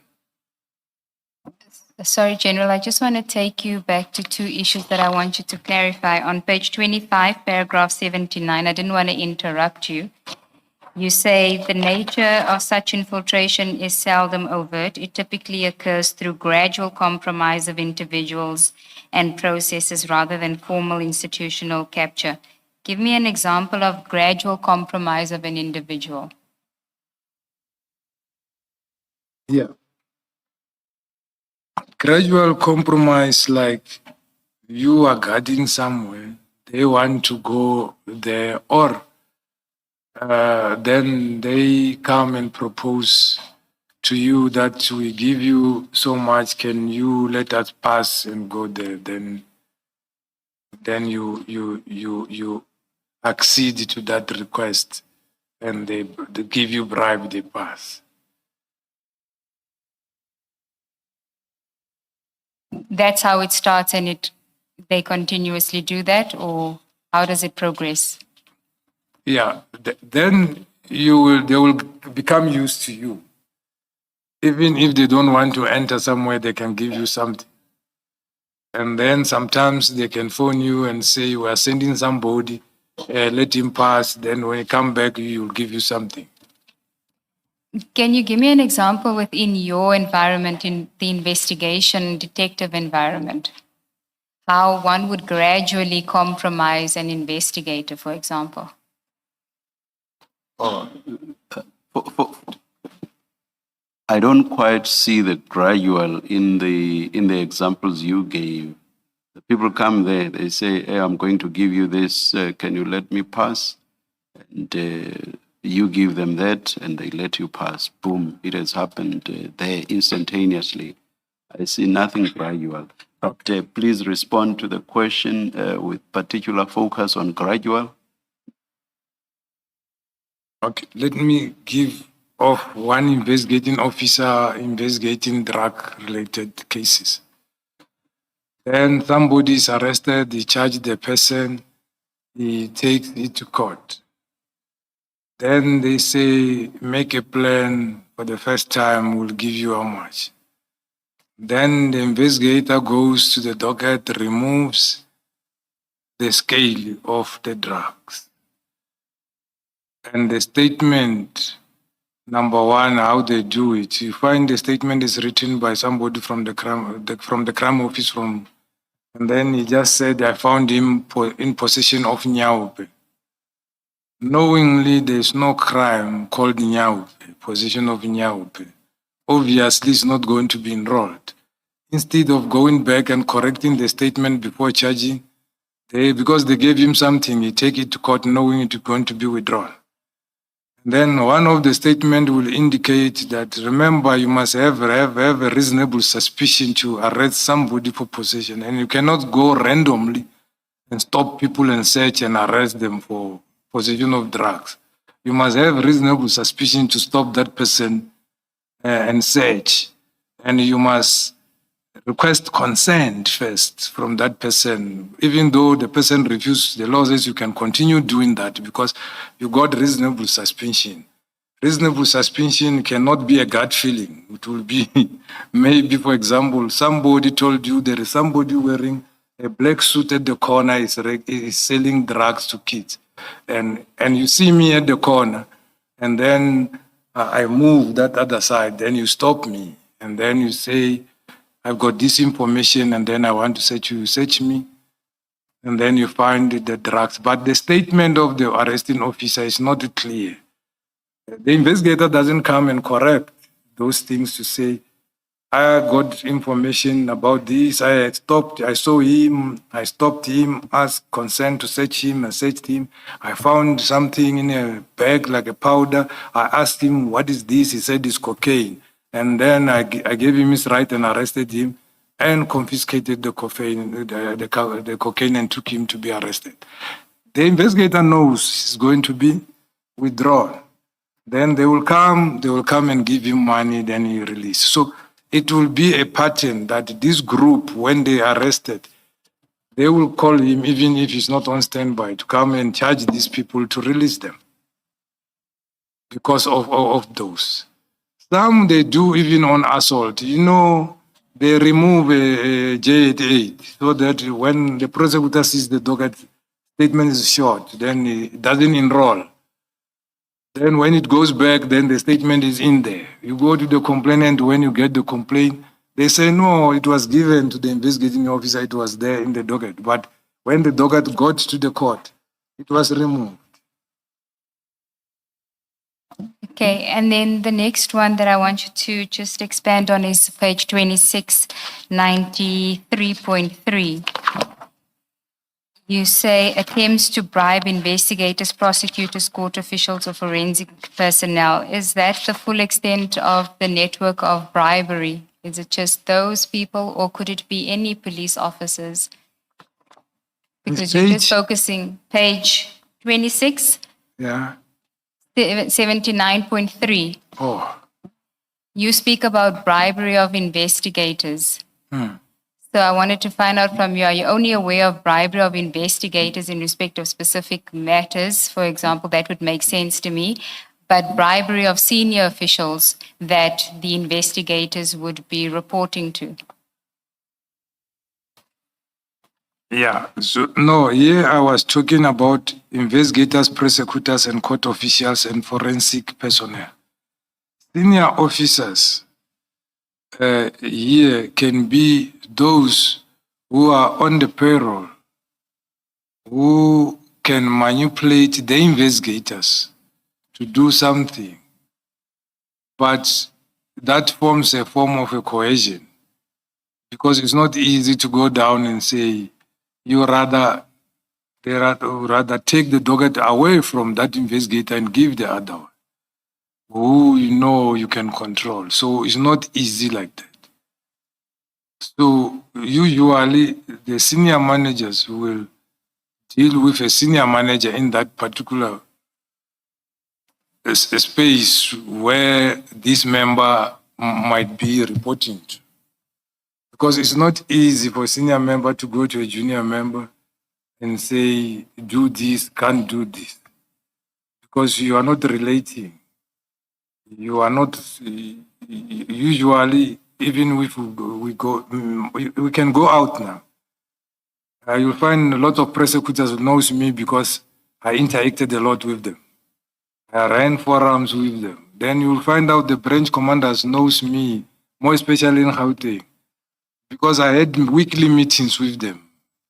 Sorry, General, I just want to take you back to two issues that I want you to clarify. On page 25, paragraph 79, I didn't want to interrupt you. You say the nature of such infiltration is seldom overt. It typically occurs through gradual compromise of individuals and processes rather than formal institutional capture. Give me an example of gradual compromise of an individual. Yeah. Gradual compromise, like you are guarding somewhere, they want to go there, or then they come and propose to you that we give you so much, can you let us pass and go there? Then you accede to that request, and they give you bribe, they pass. That's how it starts, and they continuously do that, or how does it progress? Yeah, then they will become used to you. Even if they don't want to enter somewhere, they can give you something. And then sometimes they can phone you and say, we are sending somebody, let him pass. Then when you come back, he will give you something. Can you give me an example within your environment, in the investigation detective environment? How one would gradually compromise an investigator, for example? I don't quite see the gradual in the examples you gave. The people come there, they say, hey, I'm going to give you this, can you let me pass? And you give them that and they let you pass. Boom, it has happened there instantaneously. I see nothing gradual. But please respond to the question with particular focus on gradual. Okay, let me give off one investigating officer investigating drug-related cases. Then somebody is arrested, they charge the person, he takes it to court. Then they say, make a plan for the first time, we'll give you how much. Then the investigator goes to the docket, removes the scale of the drugs. And the statement, number one, how they do it, you find the statement is written by somebody from the crime office, and then he just said, I found him in possession of nyaupe. Knowingly, there's no crime called nyaupe, possession of nyaupe. Obviously, it's not going to be enrolled. Instead of going back and correcting the statement before charging, because they gave him something, he take it to court knowing it is going to be withdrawn. And then one of the statements will indicate that, remember, you must have a reasonable suspicion to arrest somebody for possession, and you cannot go randomly and stop people and search and arrest them for possession of drugs. You must have reasonable suspicion to stop that person and search, and you must request consent first from that person. Even though the person refuses, the law says you can continue doing that because you got reasonable suspicion. Reasonable suspicion cannot be a gut feeling. It will be maybe, for example, somebody told you there is somebody wearing a black suit at the corner is selling drugs to kids. And you see me at the corner, and then I move that other side, then you stop me, and then you say, I've got this information, and then I want to search you, search me, and then you find the drugs. But the statement of the arresting officer is not clear. The investigator doesn't come and correct those things to say, I got information about this, I saw him, I stopped him, asked consent to search him, and searched him. I found something in a bag like a powder. I asked him, what is this? He said it's cocaine. And then I gave him his right and arrested him and confiscated the cocaine and took him to be arrested. The investigator knows he's going to be withdrawn. Then they will come and give him money, then he release. So it will be a pattern that this group, when they are arrested, they will call him, even if he's not on standby, to come and charge these people to release them because of those. Some they do even on assault. They remove a J88 so that when the prosecutor sees the docket statement is short, then it doesn't enroll. Then when it goes back, then the statement is in there. You go to the complainant, when you get the complaint, they say, no, it was given to the investigating officer, it was there in the docket. But when the docket got to the court, it was removed. Okay, and then the next one that I want you to just expand on is page 2693.3. You say attempts to bribe investigators, prosecutors, court officials, or forensic personnel. Is that the full extent of the network of bribery? Is it just those people, or could it be any police officers? Because you're just focusing page 26. Yeah. 79.3. Oh. You speak about bribery of investigators. So I wanted to find out from you, are you only aware of bribery of investigators in respect of specific matters? For example, that would make sense to me. But bribery of senior officials that the investigators would be reporting to? Yeah, so no, here I was talking about investigators, prosecutors, and court officials and forensic personnel. Senior officers here can be those who are on the payroll, who can manipulate the investigators to do something. But that forms a form of a coercion, because it's not easy to go down and say, they rather take the docket away from that investigator and give the other one, who you can control. So it's not easy like that. So usually the senior managers will deal with a senior manager in that particular space where this member might be reporting to. Because it's not easy for a senior member to go to a junior member and say, do this, can't do this. Because you are not relating. You are not, usually, even if we can go out now. You'll find a lot of prosecutors who knows me because I interacted a lot with them. I ran forums with them. Then you'll find out the branch commanders knows me, more especially in Gauteng, because I had weekly meetings with them,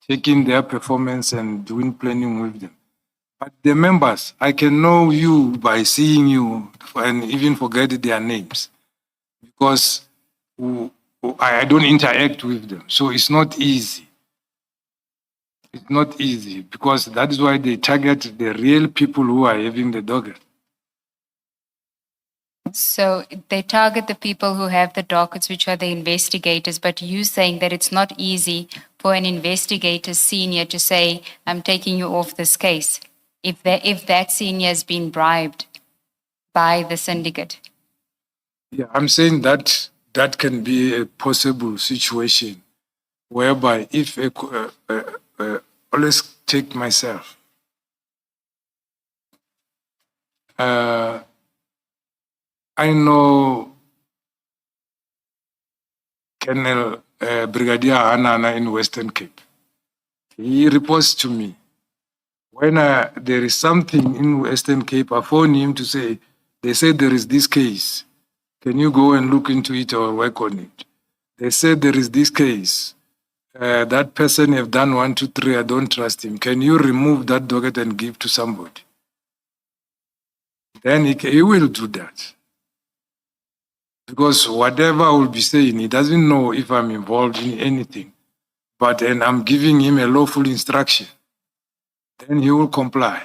checking their performance and doing planning with them. But the members, I can know you by seeing you and even forget their names because I don't interact with them. So it's not easy. It's not easy because that is why they target the real people who are having the docket. So they target the people who have the dockets, which are the investigators, but you saying that it's not easy for an investigator senior to say, I'm taking you off this case, if that senior has been bribed by the syndicate. Yeah, I'm saying that that can be a possible situation whereby if always take myself. I know Colonel Brigadier Hanana in Western Cape. He reports to me. When there is something in Western Cape, I phone him to say, they said there is this case. Can you go and look into it or work on it? They said there is this case. That person have done 1, 2, 3. I don't trust him. Can you remove that docket and give to somebody? Then he will do that. Because whatever I will be saying, he doesn't know if I'm involved in anything. But then I'm giving him a lawful instruction. Then he will comply.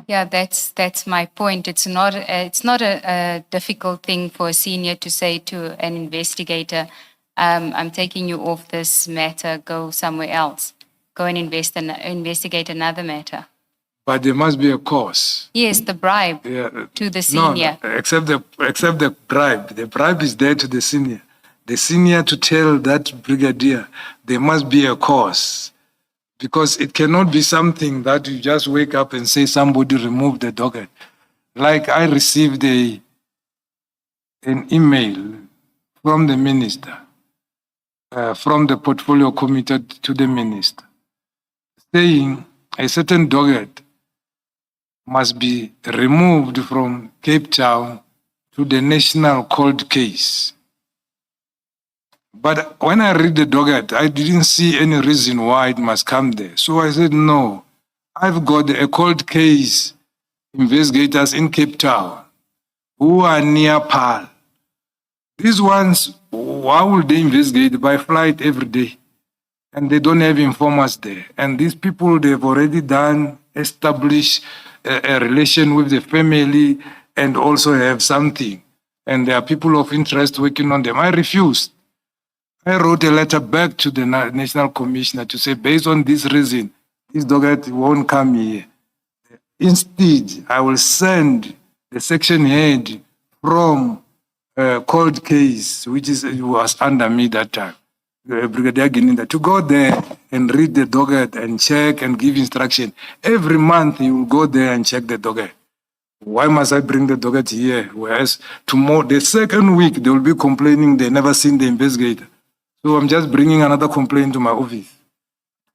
Yeah, that's my point. It's not a difficult thing for a senior to say to an investigator, I'm taking you off this matter, go somewhere else. Go and investigate another matter. But there must be a cause. Yes, the bribe to the senior. No, except the bribe. The bribe is there to the senior. The senior to tell that brigadier there must be a cause. Because it cannot be something that you just wake up and say somebody removed the docket. Like I received an email from the minister, from the portfolio committee to the minister, saying a certain docket must be removed from Cape Town to the national cold case. But when I read the docket, I didn't see any reason why it must come there. So I said, no, I've got a cold case investigators in Cape Town who are near PAL. These ones, why would they investigate by flight every day? And they don't have informants there. And these people, they've already established a relation with the family and also have something. And there are people of interest working on them. I refused. I wrote a letter back to the National Commissioner to say, based on this reason, this docket won't come here. Instead, I will send the section head from cold case, which was under me that time, Brigadier Gininda, to go there and read the docket and check and give instruction. Every month, he will go there and check the docket. Why must I bring the docket here? Whereas tomorrow, the second week, they will be complaining they never seen the investigator. So I'm just bringing another complaint to my office.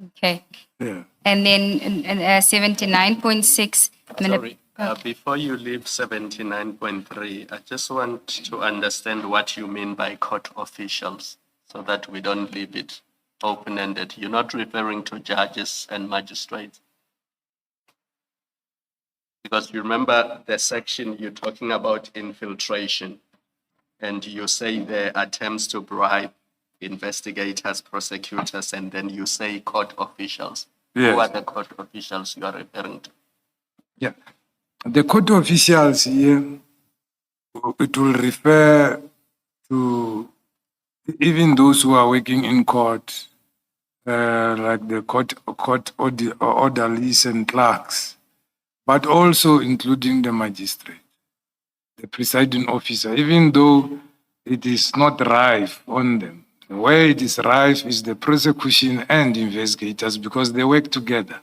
Okay. Yeah. And then 79.6. Sorry, before you leave 79.3, I just want to understand what you mean by court officials so that we don't leave it open-ended. You're not referring to judges and magistrates. Because you remember the section you're talking about infiltration, and you say the attempts to bribe investigators, prosecutors, and then you say court officials. Yes. Who are the court officials you are referring to? Yeah. The court officials here, it will refer to even those who are working in court, like the court orderlies and clerks, but also including the magistrate, the presiding officer, even though it is not rife on them. Where it is rife is the prosecution and investigators because they work together.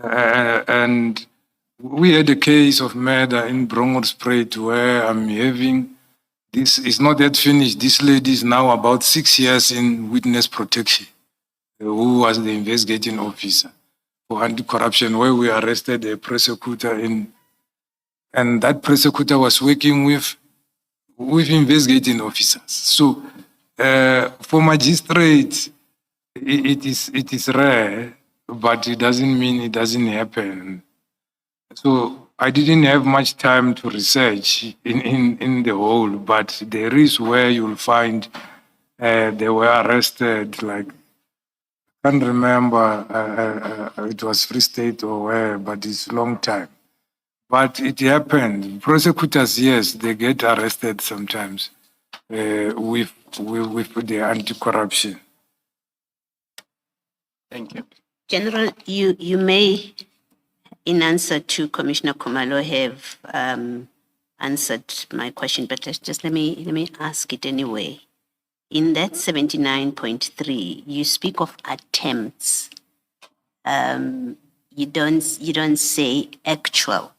And we had a case of murder in Brongospruit where I'm having, this is not yet finished. This lady is now about 6 years in witness protection, who was the investigating officer for anti-corruption, where we arrested a prosecutor and that prosecutor was working with investigating officers. So for magistrates, it is rare, but it doesn't mean it doesn't happen. So I didn't have much time to research in the whole, but there is where you'll find they were arrested, like, I can't remember, it was Free State or where, but it's a long time. But it happened. Prosecutors, yes, they get arrested sometimes with the anti-corruption. Thank you. General, you may, in answer to Commissioner Kumalo, have answered my question, but just let me ask it anyway. In that 79.3, you speak of attempts. You don't say actual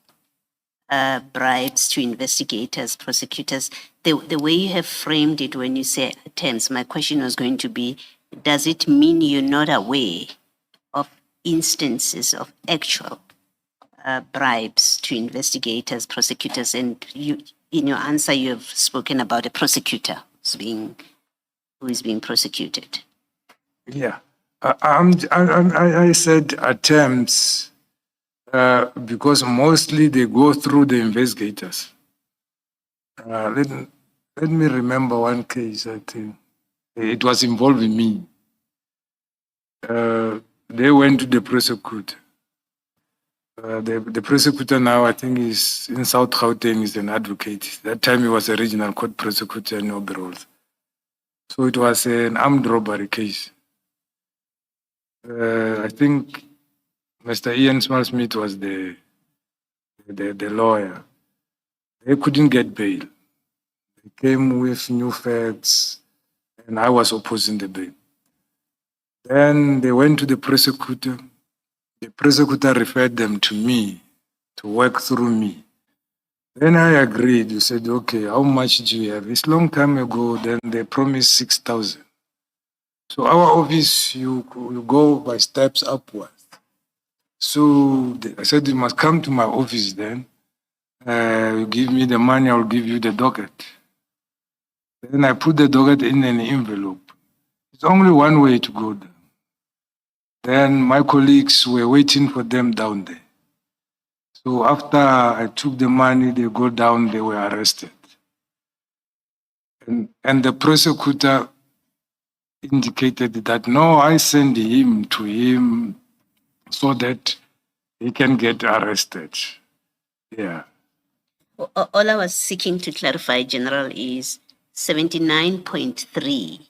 bribes to investigators, prosecutors. The way you have framed it when you say attempts, my question was going to be, does it mean you're not aware of instances of actual bribes to investigators, prosecutors? And you, in your answer, you have spoken about a prosecutor who is being prosecuted. Yeah, I said attempts because mostly they go through the investigators. Let me remember one case. I think it was involving me. They went to the prosecutor. The prosecutor now, I think, is in South Gauteng, is an advocate. That time he was a regional court prosecutor in Oberholz. So it was an armed robbery case. I think Mr. Ian Smith was the lawyer. They couldn't get bail. They came with new facts, and I was opposing the bail. Then they went to the prosecutor. The prosecutor referred them to me to work through me. Then I agreed. You said, okay, how much do you have? It's a long time ago. Then they promised 6,000. So our office, you go by steps upwards. So I said, you must come to my office then. You give me the money, I'll give you the docket. Then I put the docket in an envelope. It's only one way to go there. Then my colleagues were waiting for them down there. So after I took the money, they go down, they were arrested. And the prosecutor indicated that, no, I send him to him so that he can get arrested. Yeah. All I was seeking to clarify, General, is 79.3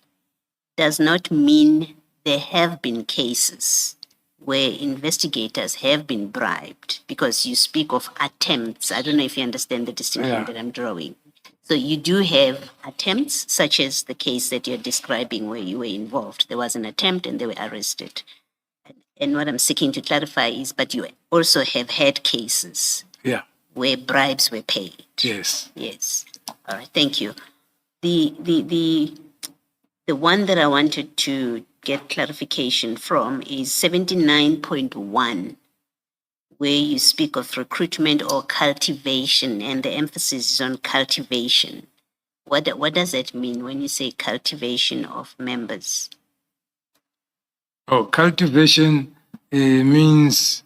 does not mean there have been cases where investigators have been bribed, because you speak of attempts. I don't know if you understand the distinction that I'm drawing. So you do have attempts, such as the case that you're describing where you were involved. There was an attempt and they were arrested. And what I'm seeking to clarify is, but you also have had cases where bribes were paid. Yes. Yes. All right. Thank you. The one that I wanted to get clarification from is 79.1, where you speak of recruitment or cultivation, and the emphasis is on cultivation. What does that mean when you say cultivation of members? Oh, cultivation means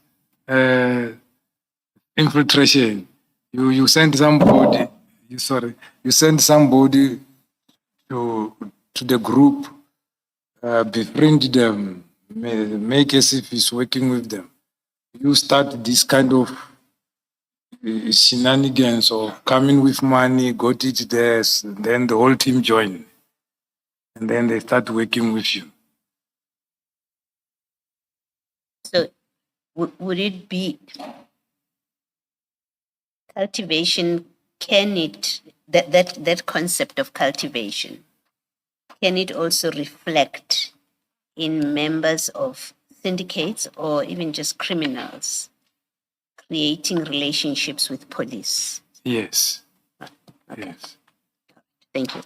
infiltration. You send somebody. You send somebody to the group, befriend them, make as if he's working with them. You start this kind of shenanigans of coming with money, got it there, then the whole team join. And then they start working with you. So would it be cultivation? Can it, that concept of cultivation, can it also reflect in members of syndicates or even just criminals creating relationships with police? Yes. Yes. Thank you.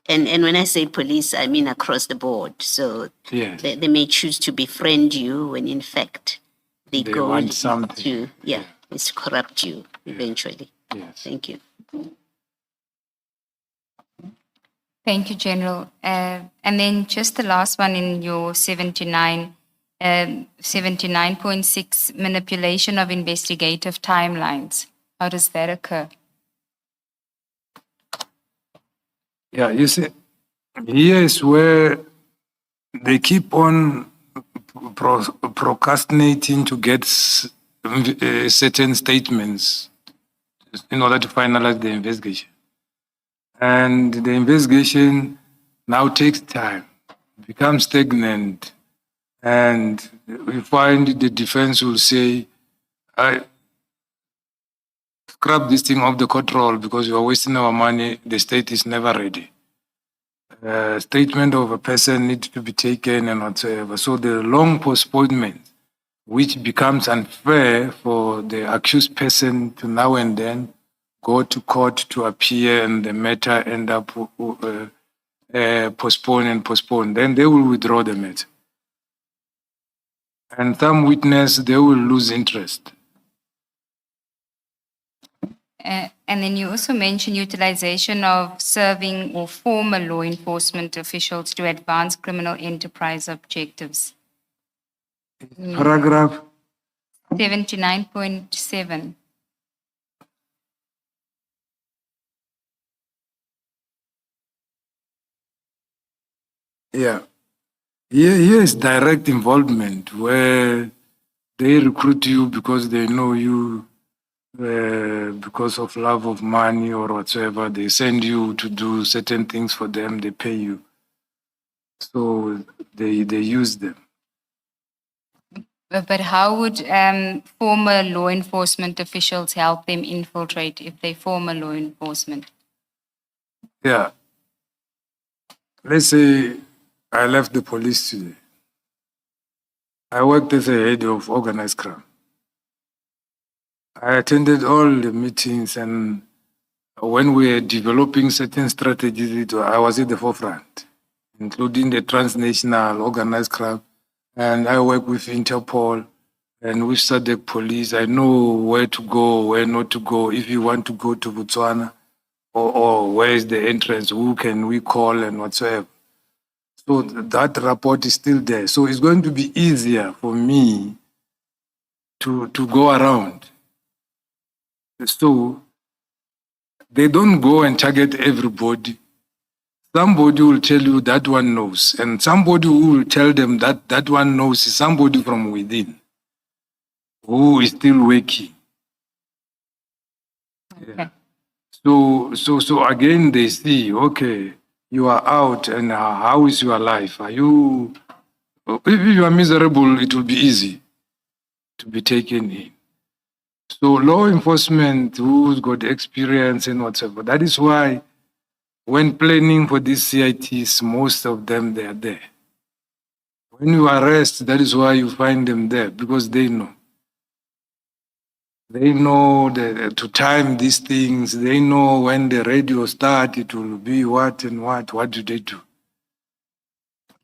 And when I say police, I mean across the board. So Yes. they may choose to befriend you when in fact they go want something. to, is to corrupt you eventually. Yes. Thank you. Thank you, General. And then just the last one in your 79.6, manipulation of investigative timelines. How does that occur? Yeah, you see, here is where they keep on procrastinating to get certain statements in order to finalize the investigation. And the investigation now takes time, becomes stagnant, and we find the defense will say, I scrap this thing off the court roll because you are wasting our money, the state is never ready. Statement of a person needs to be taken and whatsoever. So the long postponement, which becomes unfair for the accused person to now and then go to court to appear and the matter end up postpone. Then they will withdraw the matter. And some witness, they will lose interest. And then you also mentioned utilization of serving or former law enforcement officials to advance criminal enterprise objectives. Paragraph 79.7. Yeah. Here is direct involvement where they recruit you because they know you, because of love of money or whatsoever. They send you to do certain things for them, they pay you. So they use them. But how would former law enforcement officials help them infiltrate if they former law enforcement? Yeah. Let's say I left the police today. I worked as a head of organized crime. I attended all the meetings, and when we were developing certain strategies, I was at the forefront, including the transnational organized crime. And I work with Interpol and with SADC police. I know where to go, where not to go. If you want to go to Botswana, or where is the entrance, who can we call and whatsoever. So that report is still there. So it's going to be easier for me to go around. So they don't go and target everybody. Somebody will tell you that one knows, and somebody who will tell them that that one knows is somebody from within who is still waking. Okay. Yeah. So again, they see, okay, you are out, and how is your life? Are you? If you are miserable, it will be easy to be taken in. So law enforcement who's got experience and whatever. That is why when planning for these CITs, most of them, they are there. When you arrest, that is why you find them there, because they know. They know to time these things. They know when the radio starts, it will be what and what. What do they do?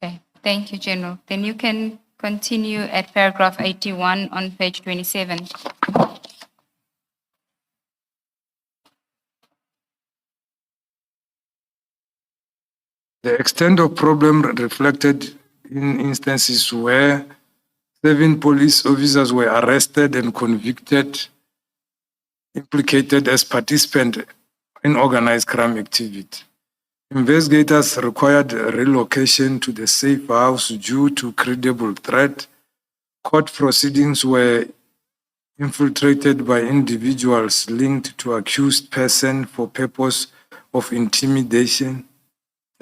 Okay, thank you, General. Then you can continue at paragraph 81 on page 27. The extent of problem reflected in instances where 7 police officers were arrested and convicted, implicated as participants in organized crime activity. Investigators required relocation to the safe house due to credible threat. Court proceedings were infiltrated by individuals linked to accused person for purpose of intimidation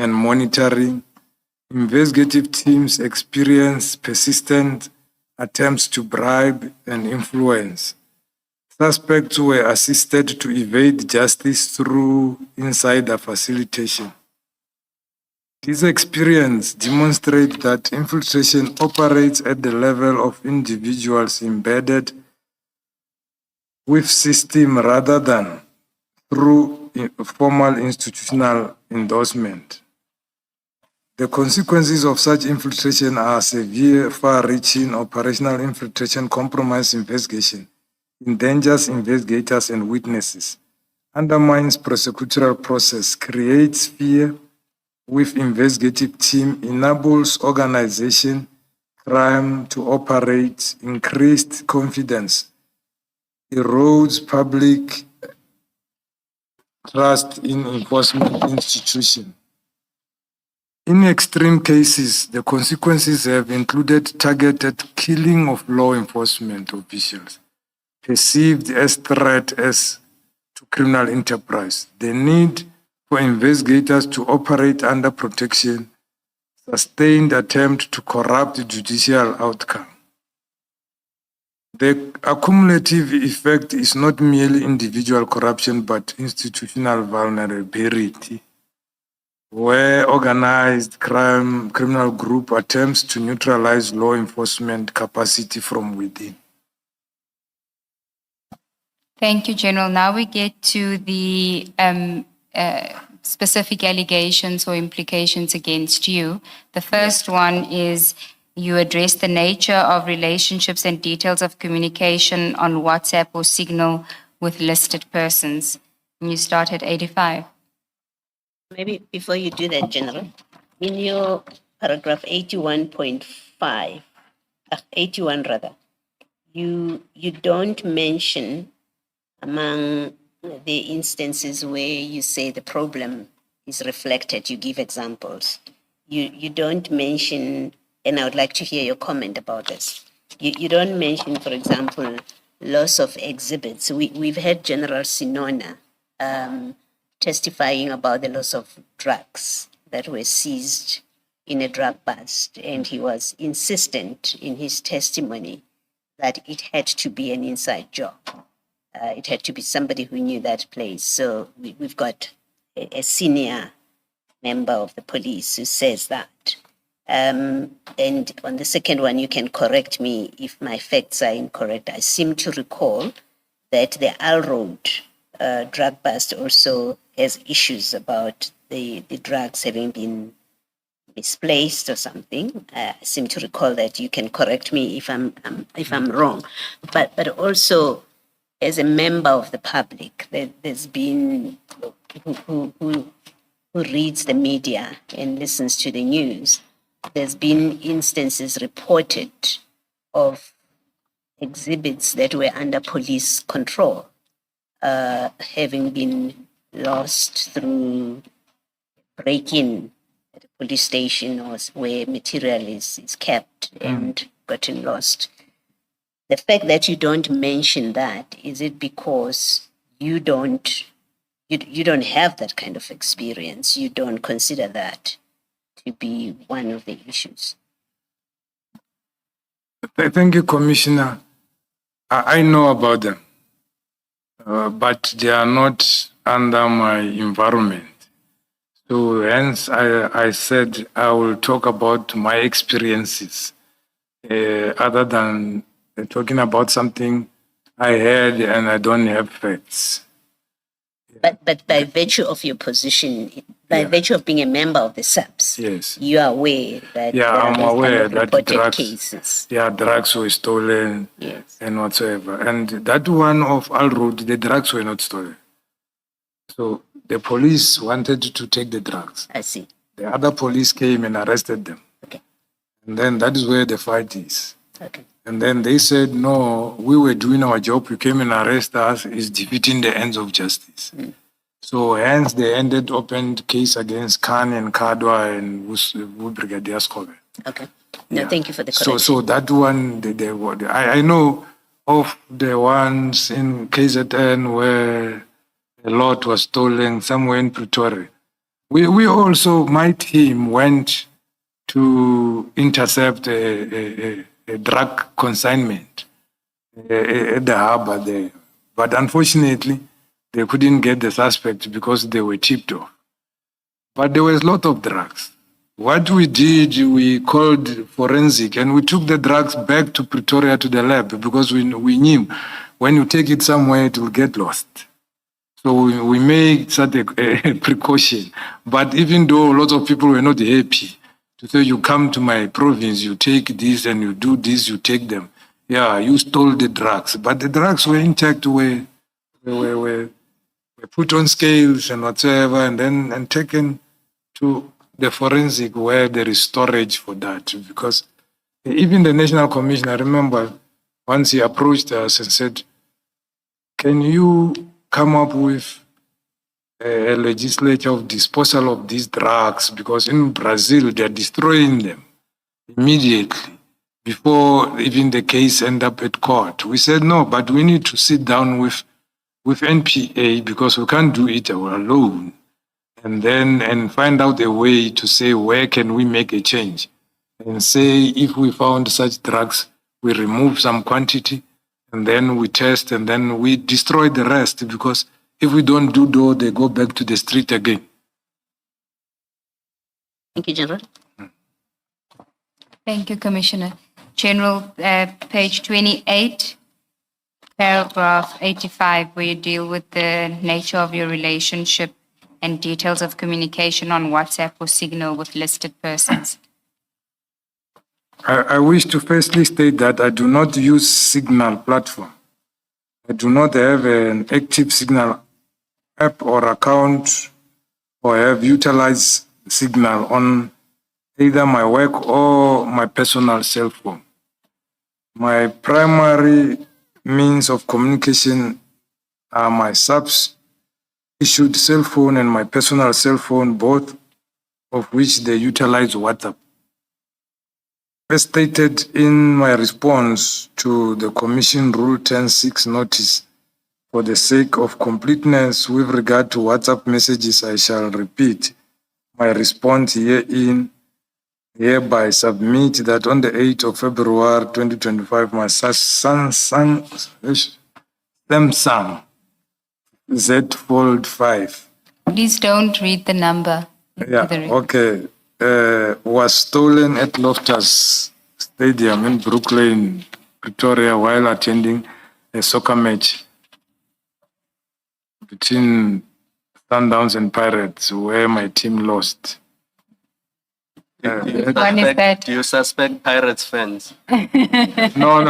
and monitoring. Investigative teams experienced persistent attempts to bribe and influence. Suspects were assisted to evade justice through insider facilitation. This experience demonstrates that infiltration operates at the level of individuals embedded with system rather than through formal institutional endorsement. The consequences of such infiltration are severe, far-reaching operational infiltration, compromise investigation, endangers investigators and witnesses, undermines prosecutorial process, creates fear with investigative team, enables organization crime to operate, increased confidence, erodes public trust in enforcement institution. In extreme cases, the consequences have included targeted killing of law enforcement officials, perceived as threat as to criminal enterprise, the need for investigators to operate under protection, sustained attempt to corrupt the judicial outcome. The accumulative effect is not merely individual corruption, but institutional vulnerability, where organized crime criminal group attempts to neutralize law enforcement capacity from within. Thank you, General. Now we get to the specific allegations or implications against you. The first one is you address the nature of relationships and details of communication on WhatsApp or Signal with listed persons. And you start at 85. Maybe before you do that, General, in your paragraph 81.5, 81 rather, you don't mention among the instances where you say the problem is reflected, you give examples. You don't mention, and I would like to hear your comment about this. You don't mention, for example, loss of exhibits. We've had General Sinona testifying about the loss of drugs that were seized in a drug bust, and he was insistent in his testimony that it had to be an inside job. It had to be somebody who knew that place. So we've got a senior member of the police who says that. And on the second one, you can correct me if my facts are incorrect. I seem to recall that the Al Road drug bust also has issues about the drugs having been misplaced or something. I seem to recall that. You can correct me if I'm wrong. But also, as a member of the public, there's been who reads the media and listens to the news, there's been instances reported of exhibits that were under police control, having been lost through break-in at a police station or where material is kept and gotten lost. The fact that you don't mention that, is it because you don't have that kind of experience? You don't consider that to be one of the issues? Thank you, Commissioner. I know about them, but they are not under my environment. So hence I said I will talk about my experiences other than talking about something I heard and I don't have facts. But by virtue of your position, by virtue of being a member of the SAPS, yes, you are aware that I'm aware that drugs, cases. Drugs were stolen, yes, and whatsoever. And that one of Al Road, the drugs were not stolen. So the police wanted to take the drugs. I see. The other police came and arrested them. Okay. And then that is where the fight is. Okay. And then they said, no, we were doing our job. You came and arrested us. It's defeating the ends of justice. So hence they ended opened case against Khan and Kadwa and Brigadier Skobe. Okay. No, thank you for the correction. So that one, I know of the ones in KZN where a lot was stolen somewhere in Pretoria. We also, my team went to intercept a drug consignment at the harbor there. But unfortunately, they couldn't get the suspect because they were tipped off. But there was a lot of drugs. What we did, we called forensic and we took the drugs back to Pretoria to the lab because we knew when you take it somewhere, it will get lost. So we made such a precaution. But even though lots of people were not happy to say, you come to my province, you take this and you do this, you take them. Yeah, you stole the drugs. But the drugs were intact, were put on scales and whatever, and taken to the forensic where there is storage for that. Because even the National Commission, I remember once he approached us and said, can you come up with a legislature of disposal of these drugs? Because in Brazil, they're destroying them immediately before even the case end up at court. We said, no, but we need to sit down with NPA because we can't do it alone. And find out a way to say, where can we make a change? And say, if we found such drugs, we remove some quantity, and then we test, and then we destroy the rest, because if we don't do though, they go back to the street again. Thank you, General. Thank you, Commissioner. General, page 28, paragraph 85, where you deal with the nature of your relationship and details of communication on WhatsApp or Signal with listed persons. I wish to firstly state that I do not use Signal platform. I do not have an active Signal app or account, or have utilized Signal on either my work or my personal cell phone. My primary means of communication are my SAPS issued cell phone and my personal cell phone, both of which they utilize WhatsApp. As stated in my response to the Commission Rule 10.6 notice, for the sake of completeness with regard to WhatsApp messages, I shall repeat my response hereby submit that on the 8th of February 2025, my Samsung Z Fold 5. Please don't read the number. Was stolen at Loftus Stadium in Brooklyn, Pretoria, while attending a soccer match between Sundowns and Pirates, where my team lost. One is that. Do you suspect Pirates fans? No,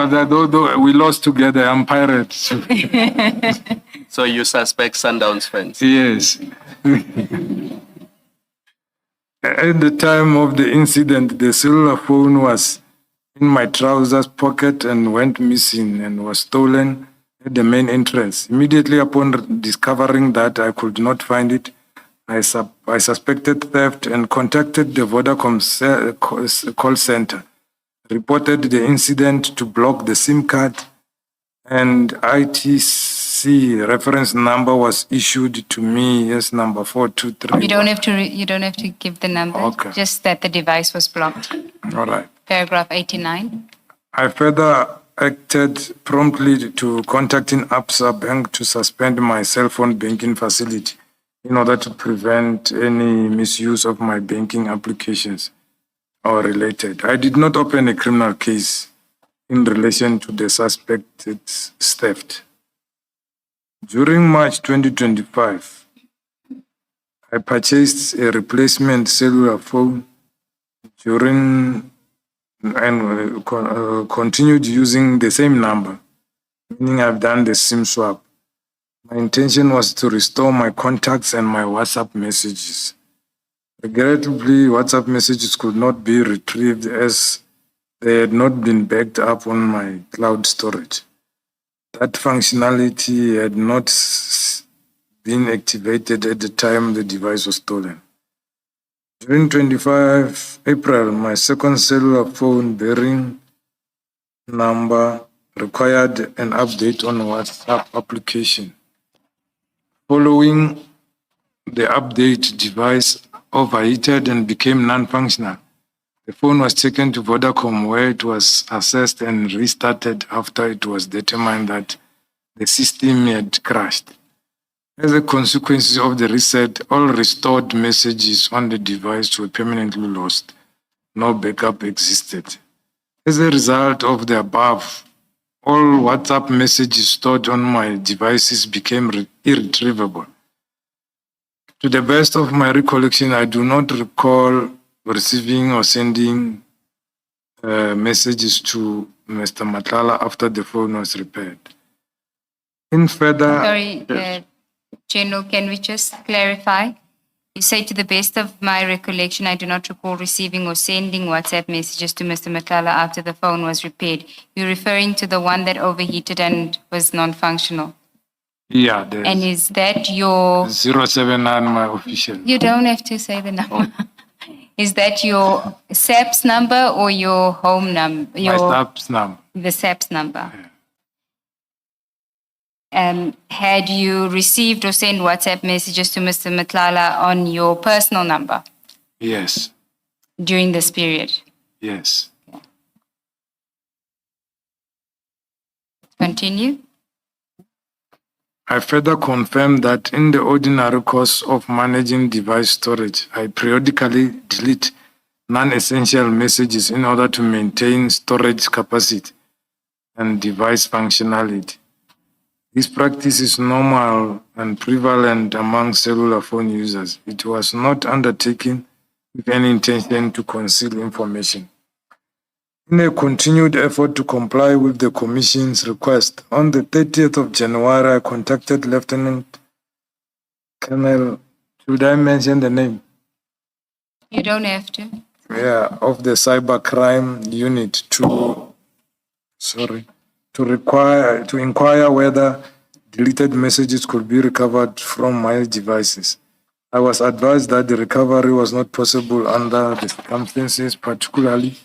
we lost together. I'm Pirates. So you suspect Sundowns fans? Yes. At the time of the incident, the cellular phone was in my trousers pocket and went missing and was stolen at the main entrance. Immediately upon discovering that I could not find it, I suspected theft and contacted the Vodacom call center, reported the incident to block the SIM card, and ITC reference number was issued to me as number 423. You don't have to give the number. Okay. Just that the device was blocked. All right. Paragraph 89. I further acted promptly to contacting Absa Bank to suspend my cell phone banking facility in order to prevent any misuse of my banking applications or related. I did not open a criminal case in relation to the suspected theft. During March 2025, I purchased a replacement cellular phone and continued using the same number, meaning I've done the SIM swap. My intention was to restore my contacts and my WhatsApp messages. Regrettably, WhatsApp messages could not be retrieved as they had not been backed up on my cloud storage. That functionality had not been activated at the time the device was stolen. During 25 April, my second cellular phone bearing number required an update on WhatsApp application. Following the update, device overheated and became non-functional. The phone was taken to Vodacom, where it was assessed and restarted after it was determined that the system had crashed. As a consequence of the reset, all restored messages on the device were permanently lost. No backup existed. As a result of the above, all WhatsApp messages stored on my devices became irretrievable. To the best of my recollection, I do not recall receiving or sending messages to Mr. Matlala after the phone was repaired. In further, Sorry, General, can we just clarify? You say, to the best of my recollection, I do not recall receiving or sending WhatsApp messages to Mr. Matlala after the phone was repaired. You're referring to the one that overheated and was non-functional. yeah, And there's is that your... 079, my official. You don't have to say the number. Is that your SAPS number or your home number? My SAPS number. The SAPS number. Had you received or sent WhatsApp messages to Mr. Matlala on your personal number Yes, during this period? yes. Continue. I further confirm that in the ordinary course of managing device storage, I periodically delete non-essential messages in order to maintain storage capacity and device functionality. This practice is normal and prevalent among cellular phone users. It was not undertaken with any intention to conceal information. In a continued effort to comply with the Commission's request, on the 30th of January, I contacted Lieutenant Colonel, should I mention the name? You don't have to. Yeah, of the cybercrime unit to inquire whether deleted messages could be recovered from my devices. I was advised that the recovery was not possible under the circumstances, particularly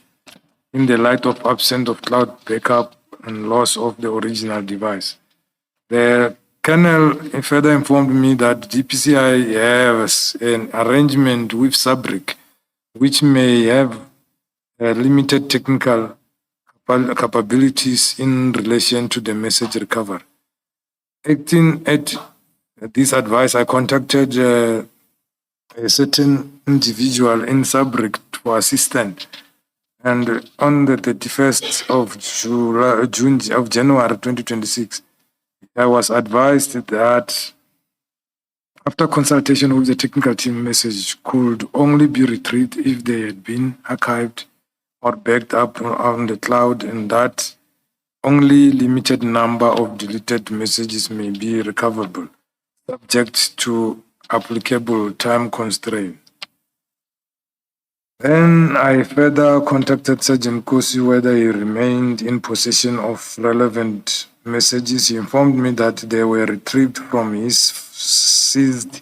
in the light of absence of cloud backup and loss of the original device. The Colonel further informed me that DPCI has an arrangement with Fabric, which may have limited technical capabilities in relation to the message recovery. Acting at this advice, I contacted a certain individual in Fabric for assistance. And on the 31st of January 2026, I was advised that after consultation with the technical team, message could only be retrieved if they had been archived or backed up on the cloud, and that only limited number of deleted messages may be recoverable, subject to applicable time constraint. Then I further contacted Sergeant Kosi whether he remained in possession of relevant messages. He informed me that they were retrieved from his seized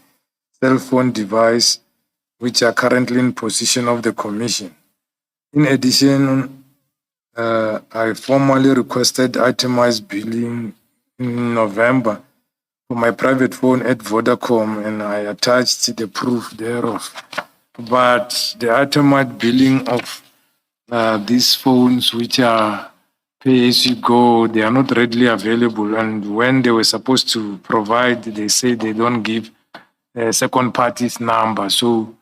cell phone device, which are currently in possession of the Commission. In addition, I formally requested itemized billing in November for my private phone at Vodacom, and I attached the proof thereof. But the itemized billing of these phones, which are pay as you go, they are not readily available. And when they were supposed to provide, they say they don't give a second party's number. So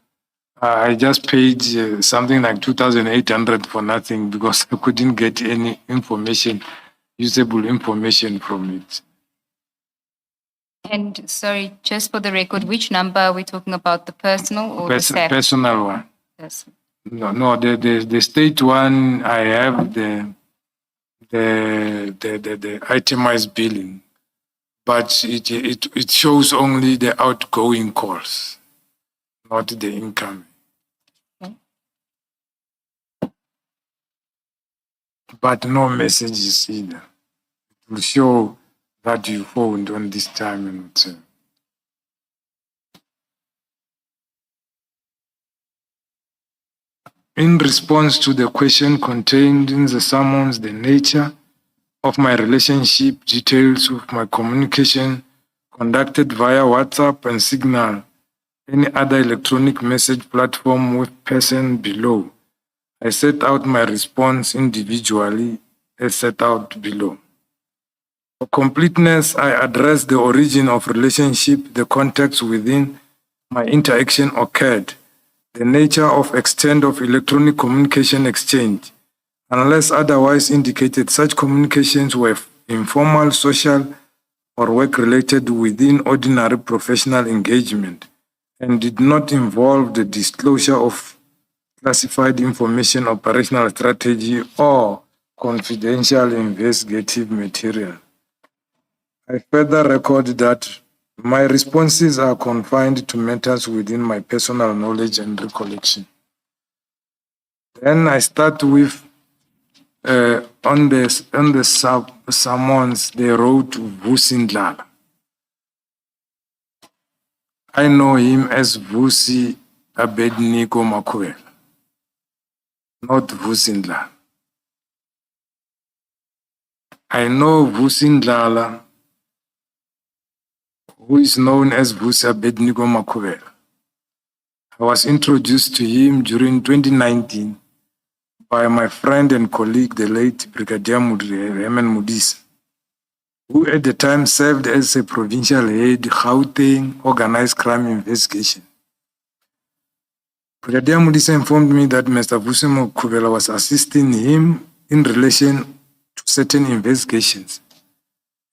I just paid something like 2,800 for nothing because I couldn't get any information, usable information from it. And sorry, just for the record, which number are we talking about, the personal or the SAP? Personal one. Personal. No, the state one, I have the itemized billing, but it shows only the outgoing calls, not the income. Okay. But no messages either. It will show that you phoned on this time and in response to the question contained in the summons, the nature of my relationship, details of my communication conducted via WhatsApp and Signal, any other electronic message platform with person below, I set out my response individually as set out below. For completeness, I address the origin of relationship, the context within my interaction occurred, the nature of extent of electronic communication exchange. Unless otherwise indicated, such communications were informal, social, or work-related within ordinary professional engagement and did not involve the disclosure of classified information, operational strategy, or confidential investigative material. I further record that my responses are confined to matters within my personal knowledge and recollection. Then I start with on the summons they wrote Vusindlala. I know him as Vusi Abednego Makuel, not Vusindlala. I know Vusindlala, who is known as Vusi Abednego Makuel. I was introduced to him during 2019 by my friend and colleague, the late Brigadier Raymond Mudisa, who at the time served as a provincial head, Gauteng Organized Crime Investigation. Brigadier Mudisa informed me that Mr. Vusi Makuel was assisting him in relation to certain investigations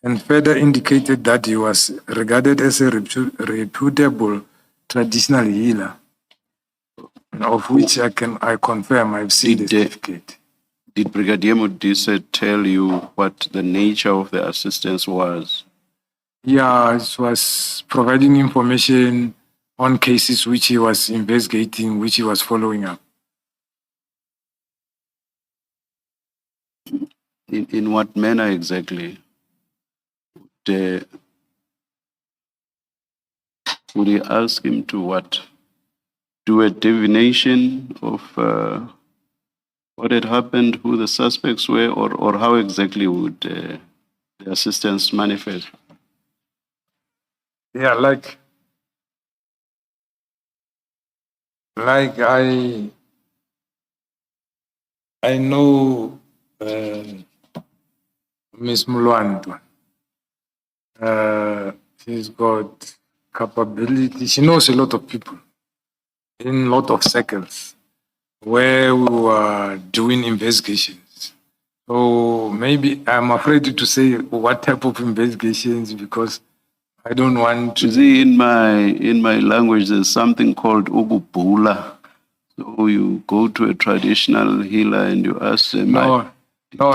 and further indicated that he was regarded as a reputable traditional healer, of which I confirm I've seen the certificate. Did Brigadier Mudisa tell you what the nature of the assistance was? Yeah, it was providing information on cases which he was investigating, which he was following up. In what manner exactly? Would he ask him to what? Do a divination of what had happened, who the suspects were, or how exactly would the assistance manifest? Yeah, like I know Miss Mulwandu. She's got capability. She knows a lot of people in a lot of circles where we were doing investigations. So maybe I'm afraid to say what type of investigations because I don't want to. You see, in my language, there's something called ukubhula. So you go to a traditional healer and you ask them, No. No.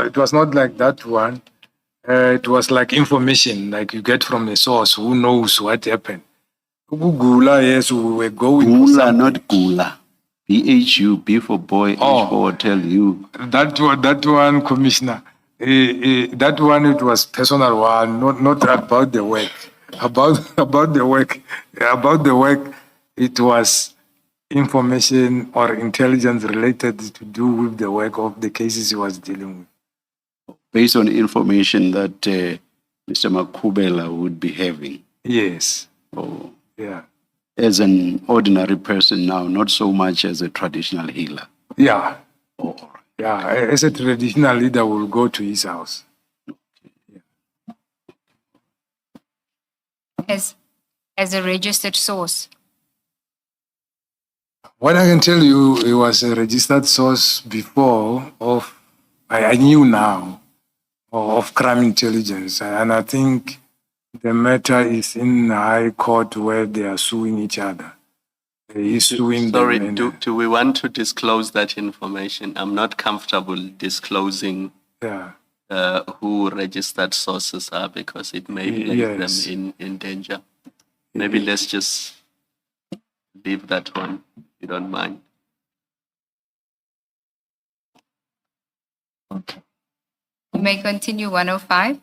It was not like that one. It was like information, like you get from a source who knows what happened. Gula, yes, we were going. Gula, not Gula. BHU, B for boy, H for hotel, U. That one, Commissioner. That one, it was personal one, not about the work. About the work, it was information or intelligence related to do with the work of the cases he was dealing with. Based on information that Mr. Makubela would be having. Yes. Oh. Yeah. As an ordinary person now, not so much as a traditional healer. Yeah. Oh. Yeah. As a traditional leader, will go to his house. As a registered source. What I can tell you, it was a registered source before of, I knew now, of crime intelligence. And I think the matter is in the High Court where they are suing each other. He's suing Sorry, them. do we want to disclose that information? I'm not comfortable disclosing who registered sources are because it may place them in danger. Maybe let's just leave that one, if you don't mind. Okay. You may continue 105.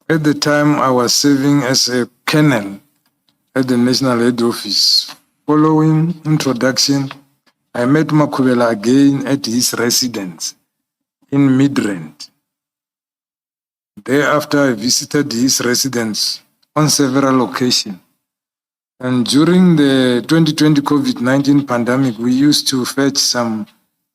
At the time, I was serving as a colonel at the National Head Office. Following introduction, I met Makubela again at his residence in Midrand. Thereafter, I visited his residence on several occasions. And during the 2020 COVID-19 pandemic, we used to fetch some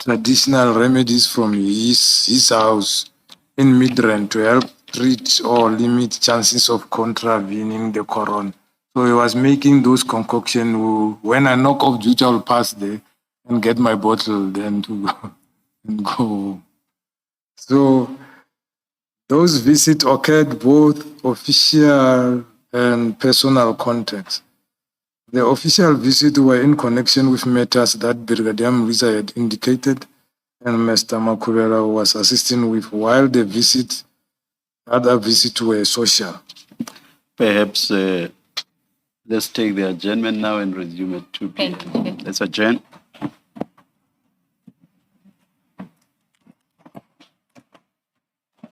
traditional remedies from his house in Midrand to help treat or limit chances of contravening the corona. So he was making those concoctions. When I knock off duty, I'll pass there and get my bottle then to go and go. So those visits occurred both official and personal context. The official visits were in connection with matters that Brigadier Mrisa had indicated and Mr. Makubera was assisting with, while the other visits were social. Perhaps let's take the adjournment now and resume at 2 p.m. Thank you. Let's adjourn.